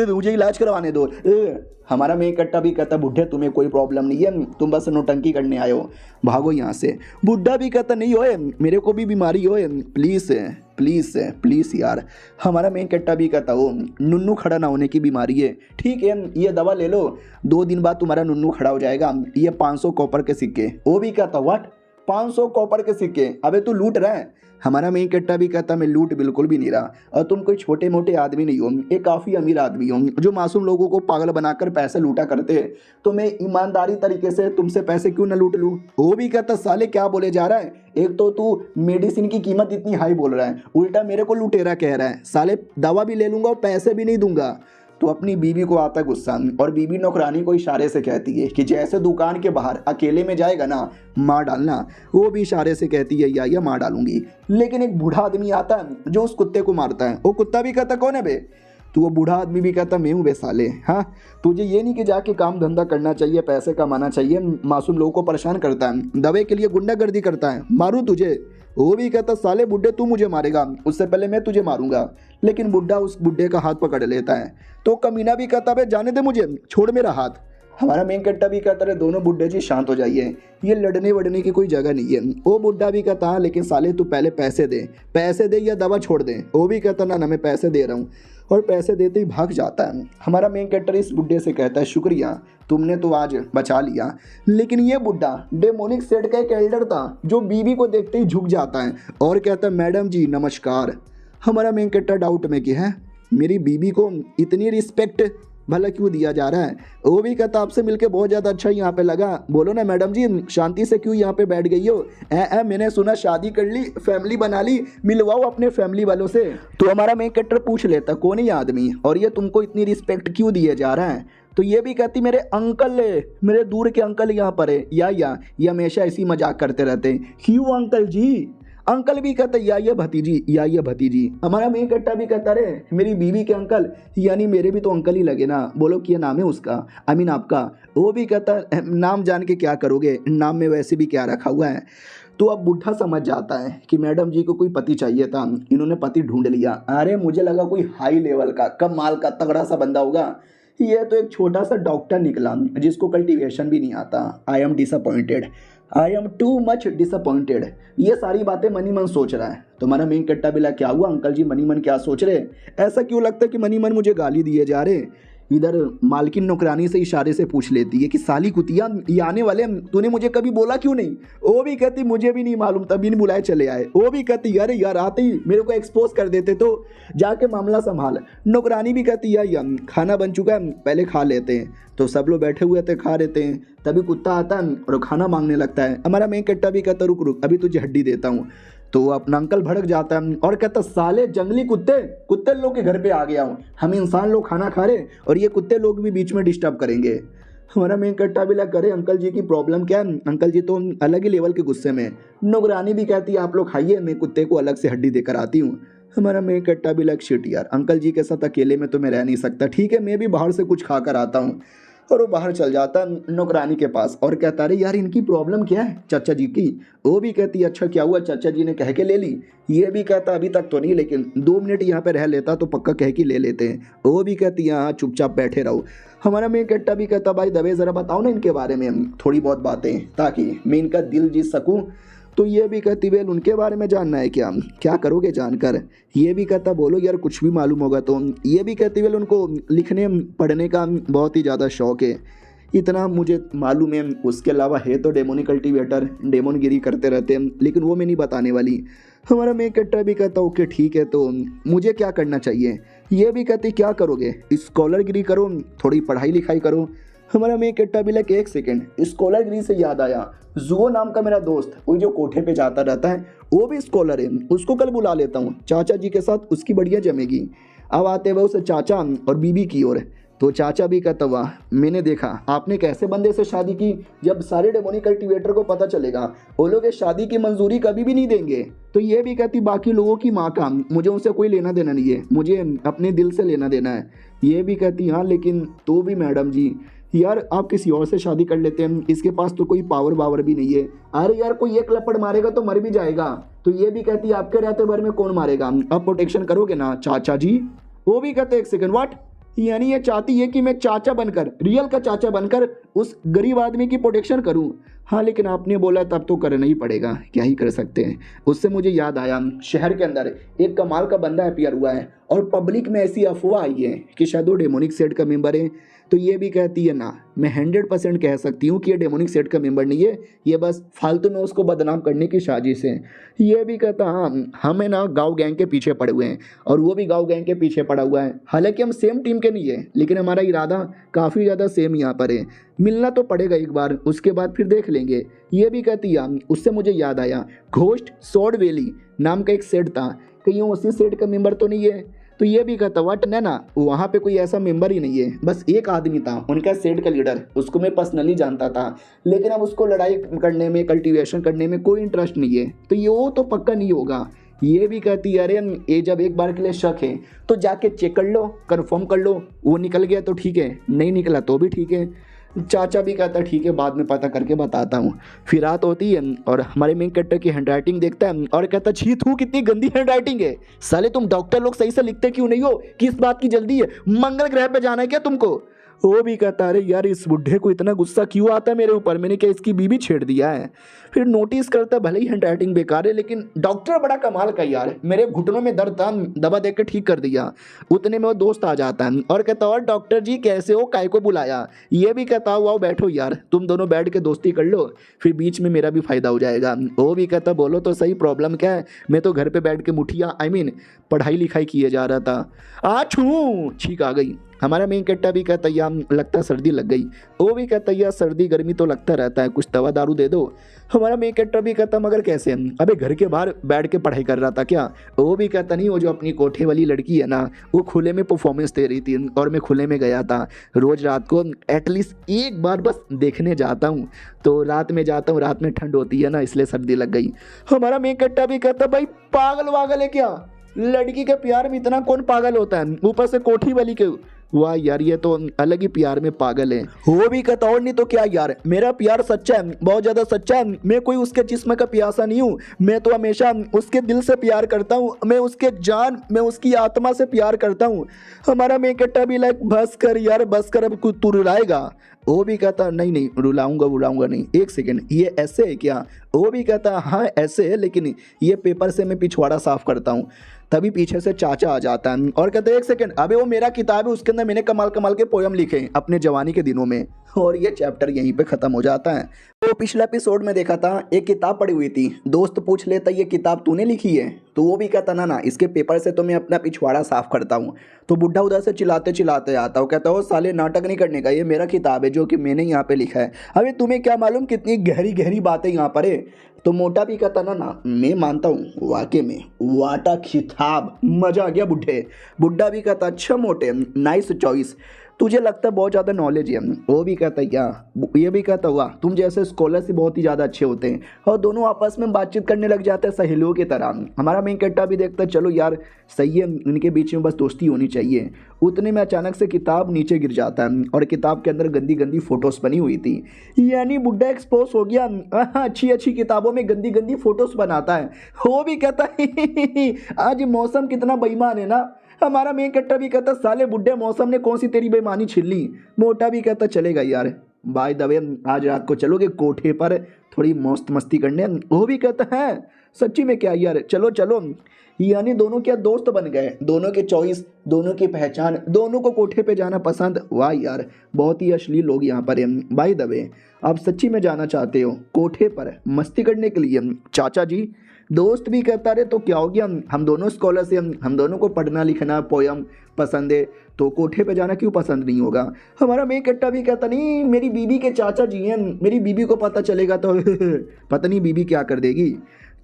मुझे इलाज करवाने दो। हमारा मेन कट्टा भी कहता बुढ़े तुम्हें कोई प्रॉब्लम नहीं है, तुम बस नौटंकी करने आए हो, भागो यहाँ से। बुढ़ा भी कहता नहीं होए, मेरे को भी बीमारी होए, प्लीज़ प्लीज़ प्लीज़ यार। हमारा मेन कट्टा भी कहता हो नुन्नू खड़ा ना होने की बीमारी है, ठीक है ये दवा ले लो, 2 दिन बाद तुम्हारा नुन्नू खड़ा हो जाएगा, ये 500 कॉपर के सिक्के। वो भी कहता व्हाट, 500 कॉपर के सिक्के, अबे तू लूट रहा है। हमारा मेन कट्टा भी कहता मैं लूट बिल्कुल भी नहीं रहा, और तुम कोई छोटे मोटे आदमी नहीं हो, एक काफ़ी अमीर आदमी हो जो मासूम लोगों को पागल बनाकर पैसे लूटा करते हैं, तो मैं ईमानदारी तरीके से तुमसे पैसे क्यों ना लूट लूँ। वो भी कहता साले क्या बोले जा रहा है, एक तो तू मेडिसिन की कीमत इतनी हाई बोल रहा है, उल्टा मेरे को लुटेरा कह रहा है, साले दवा भी ले लूँगा और पैसे भी नहीं दूंगा। तो अपनी बीवी को आता गुस्सा, और बीवी नौकरानी को इशारे से कहती है कि जैसे दुकान के बाहर अकेले में जाएगा ना मार डालना। वो भी इशारे से कहती है या मार डालूंगी। लेकिन एक बूढ़ा आदमी आता है जो उस कुत्ते को मारता है। वो कुत्ता भी कहता कौन है बे? तो वो बूढ़ा आदमी भी कहता मैं हूँ बे साले। हाँ, तुझे ये नहीं कि जाके काम धंधा करना चाहिए, पैसे कमाना चाहिए, मासूम लोगों को परेशान करता है, दवे के लिए गुंडागर्दी करता है, मारूँ तुझे? वो भी कहता साले बुड्ढे तू मुझे मारेगा, उससे पहले मैं तुझे मारूंगा। लेकिन बुड्ढा उस बुड्ढे का हाथ पकड़ लेता है। तो कमीना भी कहता भाई जाने दे मुझे, छोड़ मेरा हाथ। हमारा मेन कट्टा भी कहता है दोनों बुड्ढे जी शांत हो जाइए, ये लड़ने वड़ने की कोई जगह नहीं है। वो बुड्ढा भी कहता हाँ लेकिन साले तू पहले पैसे दे या दवा छोड़ दे। वो भी कहता ना मैं पैसे दे रहा हूँ, और पैसे देते ही भाग जाता है। हमारा मेन कैरेक्टर इस बुड्ढे से कहता है शुक्रिया, तुमने तो आज बचा लिया। लेकिन ये बुड्ढा डेमोनिक सेट का एक एल्डर था जो बीवी को देखते ही झुक जाता है और कहता है मैडम जी नमस्कार। हमारा मेन कैरेक्टर डाउट में कि है मेरी बीवी को इतनी रिस्पेक्ट भला क्यों दिया जा रहा है? वो भी कहता आपसे मिलके बहुत ज़्यादा अच्छा यहाँ पे लगा। बोलो ना मैडम जी, शांति से क्यों यहाँ पे बैठ गई हो? मैंने सुना शादी कर ली, फैमिली बना ली, मिलवाओ अपने फैमिली वालों से। तो हमारा मेन कैरेक्टर पूछ लेता कौन है ये आदमी और ये तुमको इतनी रिस्पेक्ट क्यों दिए जा रहा है? तो ये भी कहती मेरे अंकल है, मेरे दूर के अंकल यहाँ पर है। या ये हमेशा ऐसी मजाक करते रहते हैं। क्यों अंकल जी? अंकल भी कहता या ये भतीजी, या ये भतीजी। हमारा मेन कट्टा भी कहता रे मेरी बीवी के अंकल, यानी मेरे भी तो अंकल ही लगे ना। बोलो क्या नाम है उसका, आई मीन आपका? वो भी कहता नाम जान के क्या करोगे, नाम में वैसे भी क्या रखा हुआ है। तो अब बुढ़ा समझ जाता है कि मैडम जी को कोई पति चाहिए था, इन्होंने पति ढूंढ लिया। अरे मुझे लगा कोई हाई लेवल का कमाल का तगड़ा सा बंदा होगा, ये तो एक छोटा सा डॉक्टर निकला जिसको कल्टीवेशन भी नहीं आता। I am disappointed, I am too much disappointed. ये सारी बातें मनी मन सोच रहा है। तो हमारा मेन कट्टा बिला क्या हुआ अंकल जी, मनी मन क्या सोच रहे? ऐसा क्यों लगता है कि मनी मन मुझे गाली दिए जा रहे? इधर मालकिन नौकरानी से इशारे से पूछ लेती है कि साली कुतिया ये आने वाले, तूने मुझे कभी बोला क्यों नहीं? वो भी कहती मुझे भी नहीं मालूम, तभी नहीं बुलाए चले आए। वो भी कहती अरे यार आते ही मेरे को एक्सपोज कर देते तो जाके मामला संभाल। नौकरानी भी कहती यार खाना बन चुका है, पहले खा लेते हैं। तो सब लोग बैठे हुए थे, खा लेते हैं, तभी कुत्ता आता है और खाना मांगने लगता है। हमारा मेन कट्टा भी कहता रुक रुक अभी तुझे हड्डी देता हूँ। तो अपना अंकल भड़क जाता है और कहता साले जंगली कुत्ते, कुत्ते लोग के घर पे आ गया हूँ, हम इंसान लोग खाना खा रहे और ये कुत्ते लोग भी बीच में डिस्टर्ब करेंगे। हमारा मेन कट्टा भी लग करे अंकल जी की प्रॉब्लम क्या है? अंकल जी तो अलग ही लेवल के गुस्से में। नौकरानी भी कहती है आप लोग खाइए, मैं कुत्ते को अलग से हड्डी देकर आती हूँ। हमारा मेन कट्टा भी लग शिट यार, अंकल जी के साथ अकेले में तो मैं रह नहीं सकता, ठीक है मैं भी बाहर से कुछ खा कर आता हूँ। और वो बाहर चल जाता नौकरानी के पास और कहता अरे यार इनकी प्रॉब्लम क्या है चाचा जी की? वो भी कहती अच्छा क्या हुआ, चाचा जी ने कह के ले ली? ये भी कहता अभी तक तो नहीं, लेकिन 2 मिनट यहाँ पे रह लेता तो पक्का कह के ले लेते हैं। वो भी कहती हाँ चुपचाप बैठे रहो। हमारा मेन कट्टा भी कहता भाई दबे ज़रा बताओ ना इनके बारे में थोड़ी बहुत बातें, ताकि मैं इनका दिल जीत सकूँ। तो ये भी कहती वेल उनके बारे में जानना है क्या, क्या करोगे जानकर? ये भी कहता बोलो यार कुछ भी मालूम होगा तो। ये भी कहती वेल उनको लिखने पढ़ने का बहुत ही ज़्यादा शौक़ है, इतना मुझे मालूम है। उसके अलावा है तो डेमोनिक कल्टीवेटर, डेमोनगिरी करते रहते हैं, लेकिन वो मैं नहीं बताने वाली। हमारा मेन कट्टा भी कहता ओके ठीक है, तो मुझे क्या करना चाहिए? ये भी कहती क्या करोगे, स्कॉलरगिरी करो, थोड़ी पढ़ाई लिखाई करो। हमारा मेन कट्टा भी लगे एक सेकेंड, स्कॉलरगिरी से याद आया, जुओ नाम का मेरा दोस्त वो जो कोठे पे जाता रहता है वो भी स्कॉलर है, उसको कल बुला लेता हूँ, चाचा जी के साथ उसकी बढ़िया जमेगी। अब आते हुए उसे चाचा और बीबी की ओर। तो चाचा भी कहता हुआ मैंने देखा आपने कैसे बंदे से शादी की, जब सारे डेमोनिक कल्टीवेटर को पता चलेगा वो लोग इस शादी की मंजूरी कभी भी नहीं देंगे। तो ये भी कहती बाकी लोगों की माँ का मुझे उनसे कोई लेना देना नहीं है, मुझे अपने दिल से लेना देना है। ये भी कहती हाँ लेकिन तो भी मैडम जी यार आप किसी और से शादी कर लेते हैं, इसके पास तो कोई पावर भी नहीं है। अरे यार कोई एक लपड़ मारेगा तो मर भी जाएगा। तो ये भी कहती आपके रहते भर में कौन मारेगा, अब प्रोटेक्शन करोगे ना चाचा जी? वो भी कहते एक सेकंड व्हाट, यानी ये चाहती है कि मैं चाचा बनकर, रियल का चाचा बनकर उस गरीब आदमी की प्रोटेक्शन करूं। हाँ लेकिन आपने बोला तब तो करना ही पड़ेगा, क्या ही कर सकते हैं। उससे मुझे याद आया शहर के अंदर एक कमाल का बंदा अपीयर हुआ है और पब्लिक में ऐसी अफवाह आई है कि शायद वो डेमोनिक सेट का मेंबर है। तो ये भी कहती है ना मैं 100% कह सकती हूँ कि ये डेमोनिक सेट का मेंबर नहीं है, ये बस फालतू में उसको बदनाम करने की साजिश है। ये भी कहता हाँ हम है ना गाँव गैंग के पीछे पड़े हुए हैं और वो भी गाँव गैंग के पीछे पड़ा हुआ है। हालांकि हम सेम टीम के नहीं है लेकिन हमारा इरादा काफ़ी ज़्यादा सेम यहाँ पर है, मिलना तो पड़ेगा एक बार, उसके बाद फिर देख लेंगे। ये भी कहती है उससे मुझे याद आया घोस्ट सॉर्ड वैली नाम का एक सेट था, कहीं उसी सेट का मेंबर तो नहीं है? तो ये भी कहता वट ना वहाँ पे कोई ऐसा मेंबर ही नहीं है, बस एक आदमी था उनका सेट का लीडर, उसको मैं पर्सनली जानता था, लेकिन अब उसको लड़ाई करने में कल्टीवेशन करने में कोई इंटरेस्ट नहीं है, तो ये वो तो पक्का नहीं होगा। ये भी कहती है अरे ये जब एक बार के लिए शक है तो जाके चेक कर लो, कंफर्म कर लो, वो निकल गया तो ठीक है, नहीं निकला तो भी ठीक है। चाचा भी कहता ठीक है बाद में पता करके बताता हूँ। फिर रात होती है और हमारे मेन कैरेक्टर की हैंडराइटिंग देखता है और कहता छी तू कितनी गंदी हैंडराइटिंग है, साले तुम डॉक्टर लोग सही से लिखते क्यों नहीं हो, किस बात की जल्दी है, मंगल ग्रह पे जाना है क्या तुमको? वो भी कहता अरे यार इस बुढ़े को इतना गुस्सा क्यों आता है मेरे ऊपर, मैंने क्या इसकी बीबी छेड़ दिया है? फिर नोटिस करता भले ही हैंडराइटिंग बेकार है लेकिन डॉक्टर बड़ा कमाल का यार, मेरे घुटनों में दर्द था दवा दे के ठीक कर दिया। उतने में वो दोस्त आ जाता है और कहता और डॉक्टर जी कैसे हो, काय को बुलाया? ये भी कहता हुआ बैठो यार तुम दोनों बैठ के दोस्ती कर लो, फिर बीच में मेरा भी फायदा हो जाएगा। वो भी कहता बोलो तो सही प्रॉब्लम क्या है, मैं तो घर पे बैठ के मुठिया पढ़ाई लिखाई किए जा रहा था। छींक आ गई। हमारा मेन कट्टा भी कहता यार लगता है सर्दी लग गई। वो भी कहता यार सर्दी गर्मी तो लगता रहता है, कुछ दवा दारू दे दो। हमारा मेन कट्टा भी कहता मगर कैसे, अबे घर के बाहर बैठ के पढ़ाई कर रहा था क्या। वो भी कहता नहीं, वो जो अपनी कोठे वाली लड़की है ना, वो खुले में परफॉर्मेंस दे रही थी और मैं खुले में गया था। रोज रात को एटलीस्ट एक बार बस देखने जाता हूँ, तो रात में जाता हूँ, रात में ठंड होती है ना इसलिए सर्दी लग गई। हमारा मेन कट्टा भी कहता भाई पागल वागल है क्या, लड़की के प्यार में इतना कौन पागल होता है, ऊपर से कोठी वाली के। वाह यार ये तो अलग ही प्यार में पागल है। वो भी कहता और नहीं तो क्या यार, मेरा प्यार सच्चा है, बहुत ज्यादा सच्चा है। मैं कोई उसके जिस्म का प्यासा नहीं हूँ, मैं तो हमेशा उसके दिल से प्यार करता हूँ, मैं उसके जान, मैं उसकी आत्मा से प्यार करता हूँ। हमारा मेन कट्टा भी लाइक बस कर यार बस कर, अब तू रुलाएगा। वो भी कहता नहीं नहीं रुलाऊंगा नहीं, एक सेकेंड ये ऐसे है क्या। वो भी कहता हाँ ऐसे है, लेकिन ये पेपर से मैं पिछवाड़ा साफ करता हूँ। तभी पीछे से चाचा आ जाता है और कहते हैं एक सेकंड, अबे वो मेरा किताब है, उसके अंदर मैंने कमाल कमाल के पोयम लिखे हैं अपने जवानी के दिनों में। और ये चैप्टर यहीं पे खत्म हो जाता है। तो पिछले एपिसोड में देखा था एक किताब पड़ी हुई थी, दोस्त पूछ लेता ये किताब तूने लिखी है, तो वो भी कहता ना इसके पेपर से तो मैं अपना पिछवाड़ा साफ करता हूँ। तो बुढ़ा उधर से चिल्लाते चिल्लाते आता है, कहता है साले नाटक नहीं करने का, ये मेरा किताब है जो कि मैंने यहाँ पे लिखा है, अभी तुम्हें क्या मालूम कितनी गहरी गहरी बातें यहाँ पर है। तो मोटा भी कहता ना मैं मानता हूँ वाकई में वाटा किताब, मजा आ गया बुढ़े। बुढ़ा भी कहता अच्छा मोटे नाइस चॉइस, तुझे लगता है बहुत ज़्यादा नॉलेज है। वो भी कहता है क्या, ये भी कहता हुआ तुम जैसे स्कॉलर से बहुत ही ज़्यादा अच्छे होते हैं। और दोनों आपस में बातचीत करने लग जाते हैं सहेलियों की तरह। हमारा मेन कट्टा भी देखता है चलो यार सही है, इनके बीच में बस दोस्ती होनी चाहिए। उतने में अचानक से किताब नीचे गिर जाता है और किताब के अंदर गंदी गंदी फोटोज बनी हुई थी। यानी बुढ़ा एक्सपोज हो गया, अच्छी अच्छी किताबों में गंदी गंदी फोटोज बनाता है। वो भी कहता है आज मौसम कितना बेईमान है ना। हमारा मेन कट्टा भी कहता साले बुड्ढे मौसम ने कौन सी तेरी बेईमानी छीन ली। मोटा भी कहता चलेगा यार बाय द वे आज रात को चलोगे कोठे पर थोड़ी मौज मस्ती करने। वो भी कहता है सच्ची में क्या यार, चलो चलो। यानी दोनों क्या दोस्त बन गए, दोनों के चॉइस, दोनों की पहचान, दोनों को कोठे पे जाना पसंद। वाह यार बहुत ही अश्लील लोग यहाँ पर हैं। बाय द वे आप सच्ची में जाना चाहते हो कोठे पर मस्ती करने के लिए चाचा जी। दोस्त भी कहता रहे तो क्या हो गया, हम दोनों स्कॉलर से, हम दोनों को पढ़ना लिखना पोयम पसंद है, तो कोठे पे जाना क्यों पसंद नहीं होगा। हमारा मेन कट्टा भी कहता नहीं मेरी बीबी के चाचा जी हैं, मेरी बीबी को पता चलेगा तो पता नहीं बीबी क्या कर देगी।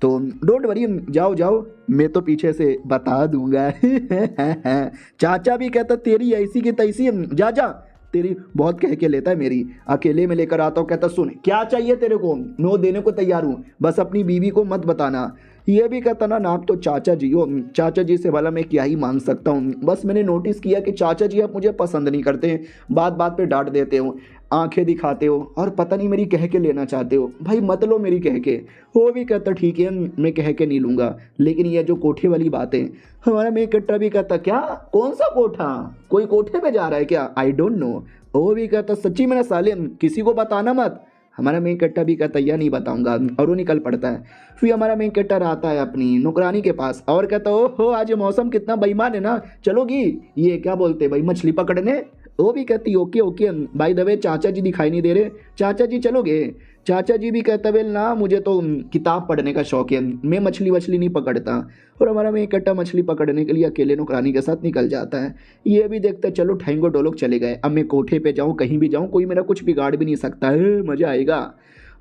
तो डोंट वरी जाओ जाओ मैं तो पीछे से बता दूंगा। चाचा भी कहता तेरी ऐसी की तैसी, जा जा तेरी बहुत कह के लेता है, मेरी अकेले में लेकर आता हूँ। कहता सुन क्या चाहिए तेरे को, मैं वो देने को तैयार हूँ, बस अपनी बीवी को मत बताना। ये भी कहता ना आप तो चाचा जी हो, चाचा जी से भला मैं क्या ही मांग सकता हूँ, बस मैंने नोटिस किया कि चाचा जी आप मुझे पसंद नहीं करते, बात बात पे डांट देते हो, आंखें दिखाते हो और पता नहीं मेरी कह के लेना चाहते हो। भाई मत लो मेरी कह के। वो भी कहता ठीक है मैं कह के नहीं लूँगा, लेकिन ये जो कोठे वाली बात है। हमारा मेन कट्टा भी कहता क्या कौन सा कोठा, कोई कोठे पे जा रहा है क्या, आई डोंट नो। वो भी कहता सच्ची में ना साले किसी को बताना मत। हमारा मेन कट्टा भी कहता यह नहीं बताऊंगा और वो निकल पड़ता है। फिर हमारा मेन कट्टा आता है अपनी नौकरानी के पास और कहता हो आज मौसम कितना बेईमान है ना, चलोगी ये क्या बोलते भाई मछली पकड़ने। वो भी कहती okay okay. By the way चाचा जी दिखाई नहीं दे रहे, चाचा जी चलोगे। चाचा जी भी कहता वेल ना मुझे तो किताब पढ़ने का शौक है, मैं मछली वछली नहीं पकड़ता। और हमारा मेन कट्टा मछली पकड़ने के लिए अकेले नौकरानी के साथ निकल जाता है। ये भी देखता चलो ठेंगो डोलोक चले गए, अब मैं कोठे पे जाऊँ कहीं भी जाऊँ कोई मेरा कुछ बिगाड़ भी नहीं सकता है, मज़ा आएगा।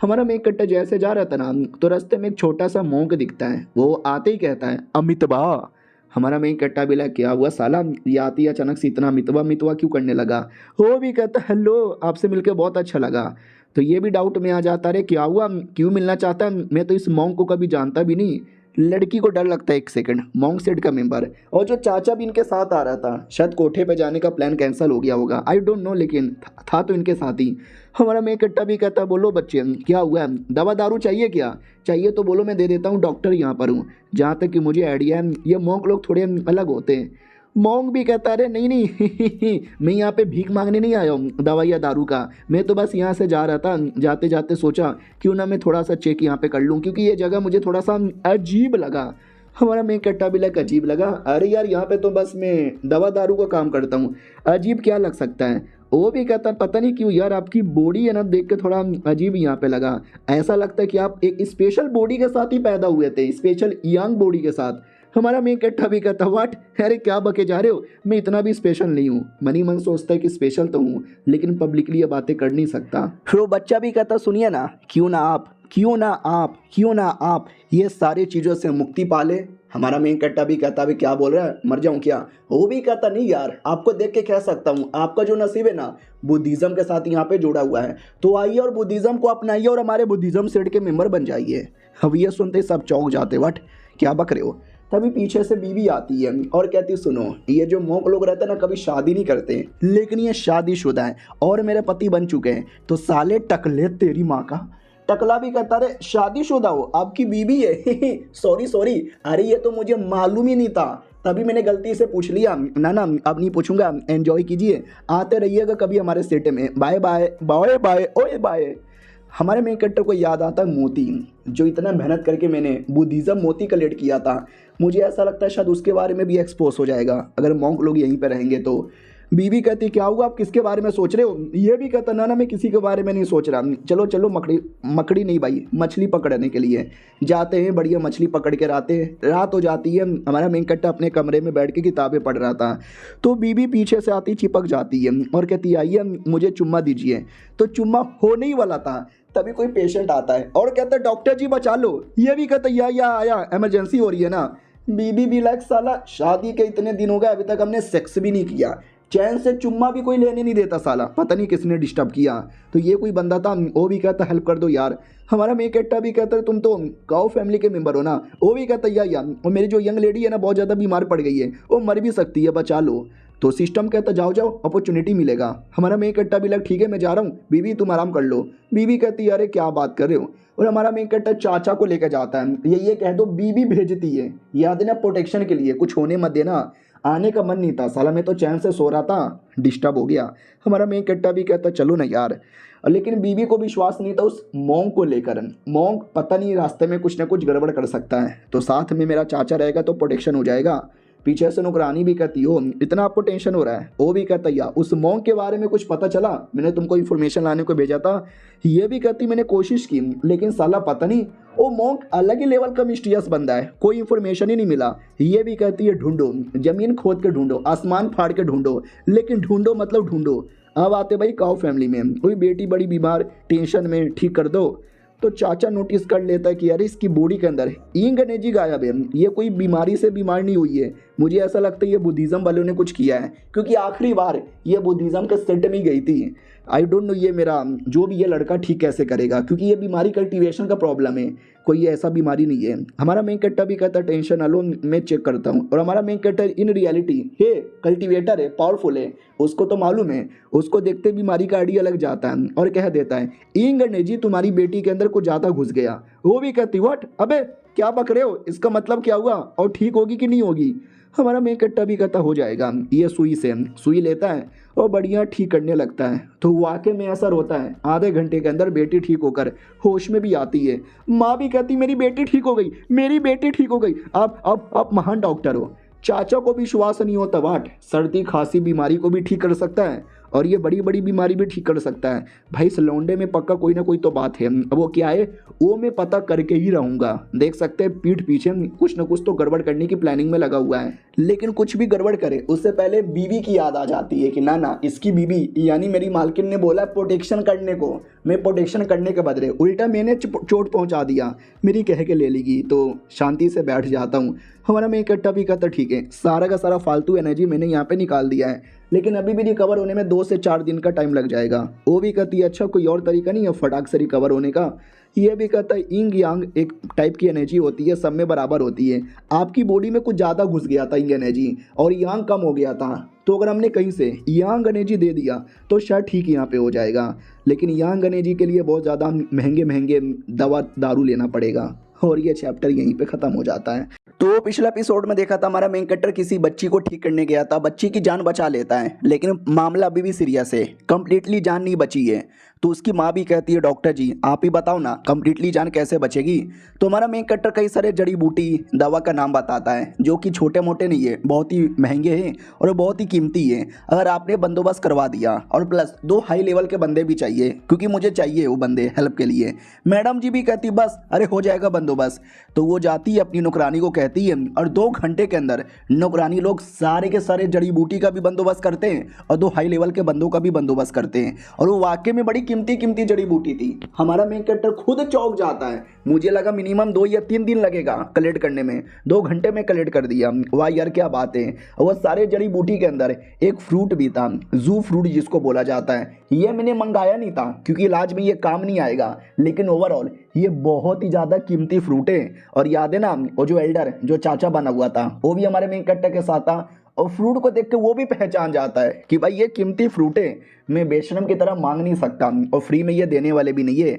हमारा मेन कट्टा जैसे जा रहा था ना तो रास्ते में एक छोटा सा मोंक दिखता है, वो आते ही कहता है अमितवा। हमारा मेन कट्टा भी लगा क्या हुआ साला, ये आती है अचानक से इतना मितवा मितवा क्यों करने लगा। वो भी कहता हेलो आपसे मिलकर बहुत अच्छा लगा। तो ये भी डाउट में आ जाता रे क्या हुआ क्यों मिलना चाहता है, मैं तो इस मॉन्क को कभी जानता भी नहीं। लड़की को डर लगता है, एक सेकंड मॉन्क सेट का मेंबर और जो चाचा भी इनके साथ आ रहा था, शायद कोठे पे जाने का प्लान कैंसिल हो गया होगा, आई डोंट नो, लेकिन था तो इनके साथ ही। हमारा मेन कट्टा भी कहता बोलो बच्चे क्या हुआ है, दवा दारू चाहिए क्या, चाहिए तो बोलो मैं दे देता हूँ, डॉक्टर यहाँ पर हूँ। जहाँ तक कि मुझे आइडिया है ये मॉन्क लोग थोड़े अलग होते हैं। मॉन्क भी कहता अरे नहीं नहीं मैं यहाँ पे भीख मांगने नहीं आया हूँ दवा या दारू का, मैं तो बस यहाँ से जा रहा था, जाते जाते सोचा क्यों ना मैं थोड़ा सा चेक यहाँ पे कर लूँ क्योंकि ये जगह मुझे थोड़ा सा अजीब लगा। हमारा मेन कट्टा भी लगा अजीब लगा, अरे यार यहाँ पे तो बस मैं दवा दारू का काम करता हूँ, अजीब क्या लग सकता है। वो भी कहता पता नहीं क्यों यार आपकी बॉडी है ना देख के थोड़ा अजीब यहाँ पे लगा, ऐसा लगता है कि आप एक स्पेशल बॉडी के साथ ही पैदा हुए थे, स्पेशल यंग बॉडी के साथ। हमारा मेन कैरेक्टर भी कहता व्हाट, अरे क्या बके जा रहे हो, मैं इतना भी स्पेशल नहीं हूँ। मनी मन सोचता है कि स्पेशल तो हूँ लेकिन पब्लिकली ये बातें कर नहीं सकता। फिर वो बच्चा भी कहता सुनिए ना, क्यों ना आप, क्यों ना आप, क्यों ना आप ये सारी चीज़ों से मुक्ति पाले। हमारा मेन कट्टा भी कहता भी क्या बोल रहा है, मर जाऊं क्या। वो भी कहता नहीं यार, आपको देख के कह सकता हूँ, आपका जो नसीब है ना बुद्धिज्म के साथ यहाँ पे जुड़ा हुआ है, तो आइए और बुद्धिज्म को अपनाइए और हमारे बुद्धिज्म सेट के मेंबर बन जाइए। अब ये सुनते सब चौंक जाते, वट क्या बक रहे हो। तभी पीछे से बीवी आती है और कहती सुनो, ये जो मोंक लोग रहते हैं ना कभी शादी नहीं करते, लेकिन ये शादीशुदा है और मेरे पति बन चुके हैं, तो साले टकले तेरी माँ का। टकला भी कहता रे शादीशुदा हो, आपकी बीवी है सॉरी सॉरी, अरे ये तो मुझे मालूम ही नहीं था, तभी मैंने गलती से पूछ लिया। ना ना अब नहीं पूछूंगा, एंजॉय कीजिए, आते रहिएगा कभी हमारे सेट में, बाय बाय बाय बाय ओए बाय। हमारे मेन कैरेक्टर को याद आता है मोती, जो इतना मेहनत करके मैंने बुद्धिज्म मोती कलेक्ट किया था। मुझे ऐसा लगता है शायद उसके बारे में भी एक्सपोज हो जाएगा अगर मॉन्क लोग यहीं पे रहेंगे तो। बीवी कहती क्या हुआ, आप किसके बारे में सोच रहे हो। ये भी कहता ना ना मैं किसी के बारे में नहीं सोच रहा, चलो चलो मकड़ी नहीं भाई, मछली पकड़ने के लिए जाते हैं, बढ़िया मछली पकड़ के आते हैं। रात हो जाती है, हमारा मेन कैरेक्टर अपने कमरे में बैठ के किताबें पढ़ रहा था, तो बीवी पीछे से आती चिपक जाती है और कहती आइए मुझे चुम्मा दीजिए। तो चुम्मा होने ही वाला था, तभी कोई पेशेंट आता है और कहता है डॉक्टर जी बचा लो। ये भी कहता या आया इमरजेंसी हो रही है ना। बीबी भी लाइक साला शादी के इतने दिन हो गए अभी तक हमने सेक्स भी नहीं किया, चैन से चुम्मा भी कोई लेने नहीं देता साला, पता नहीं किसने डिस्टर्ब किया। तो ये कोई बंदा था, वो भी कहता हेल्प कर दो यार। हमारा मेन कैरेक्टर भी कहता है तुम तो काऊ फैमिली के मेंबर हो ना। वो भी कहता यार और मेरी जो यंग लेडी है ना बहुत ज़्यादा बीमार पड़ गई है, वो मर भी सकती है, बचा लो। तो सिस्टम कहता जाओ जाओ अपॉर्चुनिटी मिलेगा। हमारा मेन कैरेक्टर भी लग ठीक है मैं जा रहा हूँ, बीवी तुम आराम कर लो। बीवी कहती है अरे क्या बात कर रहे हो। और हमारा मेन कैरेक्टर चाचा को लेकर जाता है, ये कह दो बीवी भेजती है, याद है ना प्रोटेक्शन के लिए, कुछ होने मत देना। आने का मन नहीं था साला, मैं तो चैन से सो रहा था, डिस्टर्ब हो गया। हमारा मेन कैरेक्टर भी कहता चलो ना यार, लेकिन बीवी को विश्वास नहीं था उस मोंग को लेकर। मोंग पता नहीं रास्ते में कुछ ना कुछ गड़बड़ कर सकता है, तो साथ में मेरा चाचा रहेगा तो प्रोटेक्शन हो जाएगा। पीछे से नौकरानी भी कहती हो इतना आपको टेंशन हो रहा है। वो भी कहता या उस मोंग के बारे में कुछ पता चला, मैंने तुमको इन्फॉर्मेशन लाने को भेजा था। ये भी कहती मैंने कोशिश की लेकिन साला पता नहीं वो मोंग अलग ही लेवल का मिस्टीरियस बंदा है, कोई इन्फॉर्मेशन ही नहीं मिला। ये भी कहती है ढूंढो, जमीन खोद के ढूंढो, आसमान फाड़ के ढूंढो, लेकिन ढूंढो मतलब ढूंढो। अब आते भाई काऊ फैमिली में, कोई बेटी बड़ी बीमार, टेंशन में, ठीक कर दो। तो चाचा नोटिस कर लेता है कि यार इसकी बॉडी के अंदर इंग एनर्जी गायब है, ये कोई बीमारी से बीमार नहीं हुई है। मुझे ऐसा लगता है ये बुद्धिज्म वालों ने कुछ किया है, क्योंकि आखिरी बार ये बुद्धिज्म के सेट में गई थी। आई डोंट नो ये मेरा जो भी ये लड़का ठीक कैसे करेगा, क्योंकि ये बीमारी कल्टीवेशन का प्रॉब्लम है, कोई ऐसा बीमारी नहीं है। हमारा मेन कैरेक्टर भी कहता है टेंशन ना लो मैं चेक करता हूँ। और हमारा main character in reality he cultivator है, पावरफुल है, उसको तो मालूम है। उसको देखते बीमारी का आइडिया लग जाता है और कह देता है इंग एनर्जी तुम्हारी बेटी के अंदर कुछ ज़्यादा घुस गया। वो भी कहती व्हाट, अबे क्या बक रहे हो, इसका मतलब क्या हुआ और ठीक होगी कि नहीं होगी। हमारा मेन कैरेक्टर भी कहता हो जाएगा। ये सुई लेता है और बढ़िया ठीक करने लगता है, तो वाकई में असर होता है। आधे घंटे के अंदर बेटी ठीक होकर होश में भी आती है। माँ भी कहती मेरी बेटी ठीक हो गई, मेरी बेटी ठीक हो गई, आप महान डॉक्टर हो। चाचा को विश्वास नहीं होता वाट, सर्दी खांसी बीमारी को भी ठीक कर सकता है और ये बड़ी बड़ी बीमारी भी ठीक कर सकता है। भाई इस लौंडे में पक्का कोई ना कोई तो बात है, अब वो क्या है वो मैं पता करके ही रहूंगा। देख सकते हैं पीठ पीछे कुछ ना कुछ तो गड़बड़ करने की प्लानिंग में लगा हुआ है, लेकिन कुछ भी गड़बड़ करे उससे पहले बीवी की याद आ जाती है कि ना ना इसकी बीवी यानी मेरी मालकिन ने बोला प्रोटेक्शन करने को, मैं प्रोटेक्शन करने के बदले उल्टा मैंने चोट पहुंचा दिया, मेरी कह के ले लेगी। तो शांति से बैठ जाता हूँ। हमारा मेन कैरेक्टर भी कहता ठीक है, सारा का सारा फालतू एनर्जी मैंने यहाँ पे निकाल दिया है, लेकिन अभी भी रिकवर होने में 2 से 4 दिन का टाइम लग जाएगा। वो भी कहती है अच्छा कोई और तरीका नहीं है फटाक से रिकवर होने का। ये भी कहता है इंग यांग एक टाइप की एनर्जी होती है, सब में बराबर होती है। आपकी बॉडी में कुछ ज़्यादा घुस गया था इंग एनर्जी और यांग कम हो गया था, तो अगर हमने कहीं से यांग एनर्जी दे दिया तो शायद ठीक यहाँ पे हो जाएगा, लेकिन यांग एनर्जी के लिए बहुत ज़्यादा महंगे दवा दारू लेना पड़ेगा। और ये चैप्टर यहीं पे ख़त्म हो जाता है। तो पिछला एपिसोड में देखा था हमारा मेन कैरेक्टर किसी बच्ची को ठीक करने गया था, बच्ची की जान बचा लेता है, लेकिन मामला अभी भी सीरियस है, कंप्लीटली जान नहीं बची है। तो उसकी माँ भी कहती है डॉक्टर जी आप ही बताओ ना कंप्लीटली जान कैसे बचेगी। तो हमारा मेन कैरेक्टर कई सारे जड़ी बूटी दवा का नाम बताता है जो कि छोटे मोटे नहीं है, बहुत ही महंगे हैं और बहुत ही कीमती है। अगर आपने बंदोबस्त करवा दिया और प्लस 2 हाई लेवल के बंदे भी चाहिए क्योंकि मुझे चाहिए वो बंदे हेल्प के लिए। मैडम जी भी कहती बस अरे हो जाएगा बंदोबस्त। तो वो जाती है अपनी नौकरानी को कहती है और 2 घंटे के अंदर नौकरानी लोग सारे के सारे जड़ी बूटी का भी बंदोबस्त करते हैं और 2 हाई लेवल के बंदों का भी बंदोबस्त करते हैं। और वो वाकई में बड़ी कीमती कीमती जड़ी बूटी थी। हमारा मेन कैरेक्टर खुद चौंक जाता है, मुझे लगा मिनिमम 2 या 3 दिन लगेगा कलेक्ट करने में, 2 घंटे में कलेक्ट कर दिया। वाह यार क्या बात है। और वो सारे जड़ी बूटी के अंदर एक फ्रूट भी था, जू फ्रूट जिसको बोला जाता है। ये मैंने मंगाया नहीं था क्योंकि इलाज में ये काम नहीं आएगा, लेकिन ओवरऑल ये बहुत ही ज़्यादा कीमती फ्रूट है। और याद है ना वो जो एल्डर जो चाचा बना हुआ था वो भी हमारे मेन कैरेक्टर के साथ था और फ्रूट को देख के वो भी पहचान जाता है कि भाई ये कीमती फ्रूट है, मैं बेशरम की तरह मांग नहीं सकता और फ्री में ये देने वाले भी नहीं है,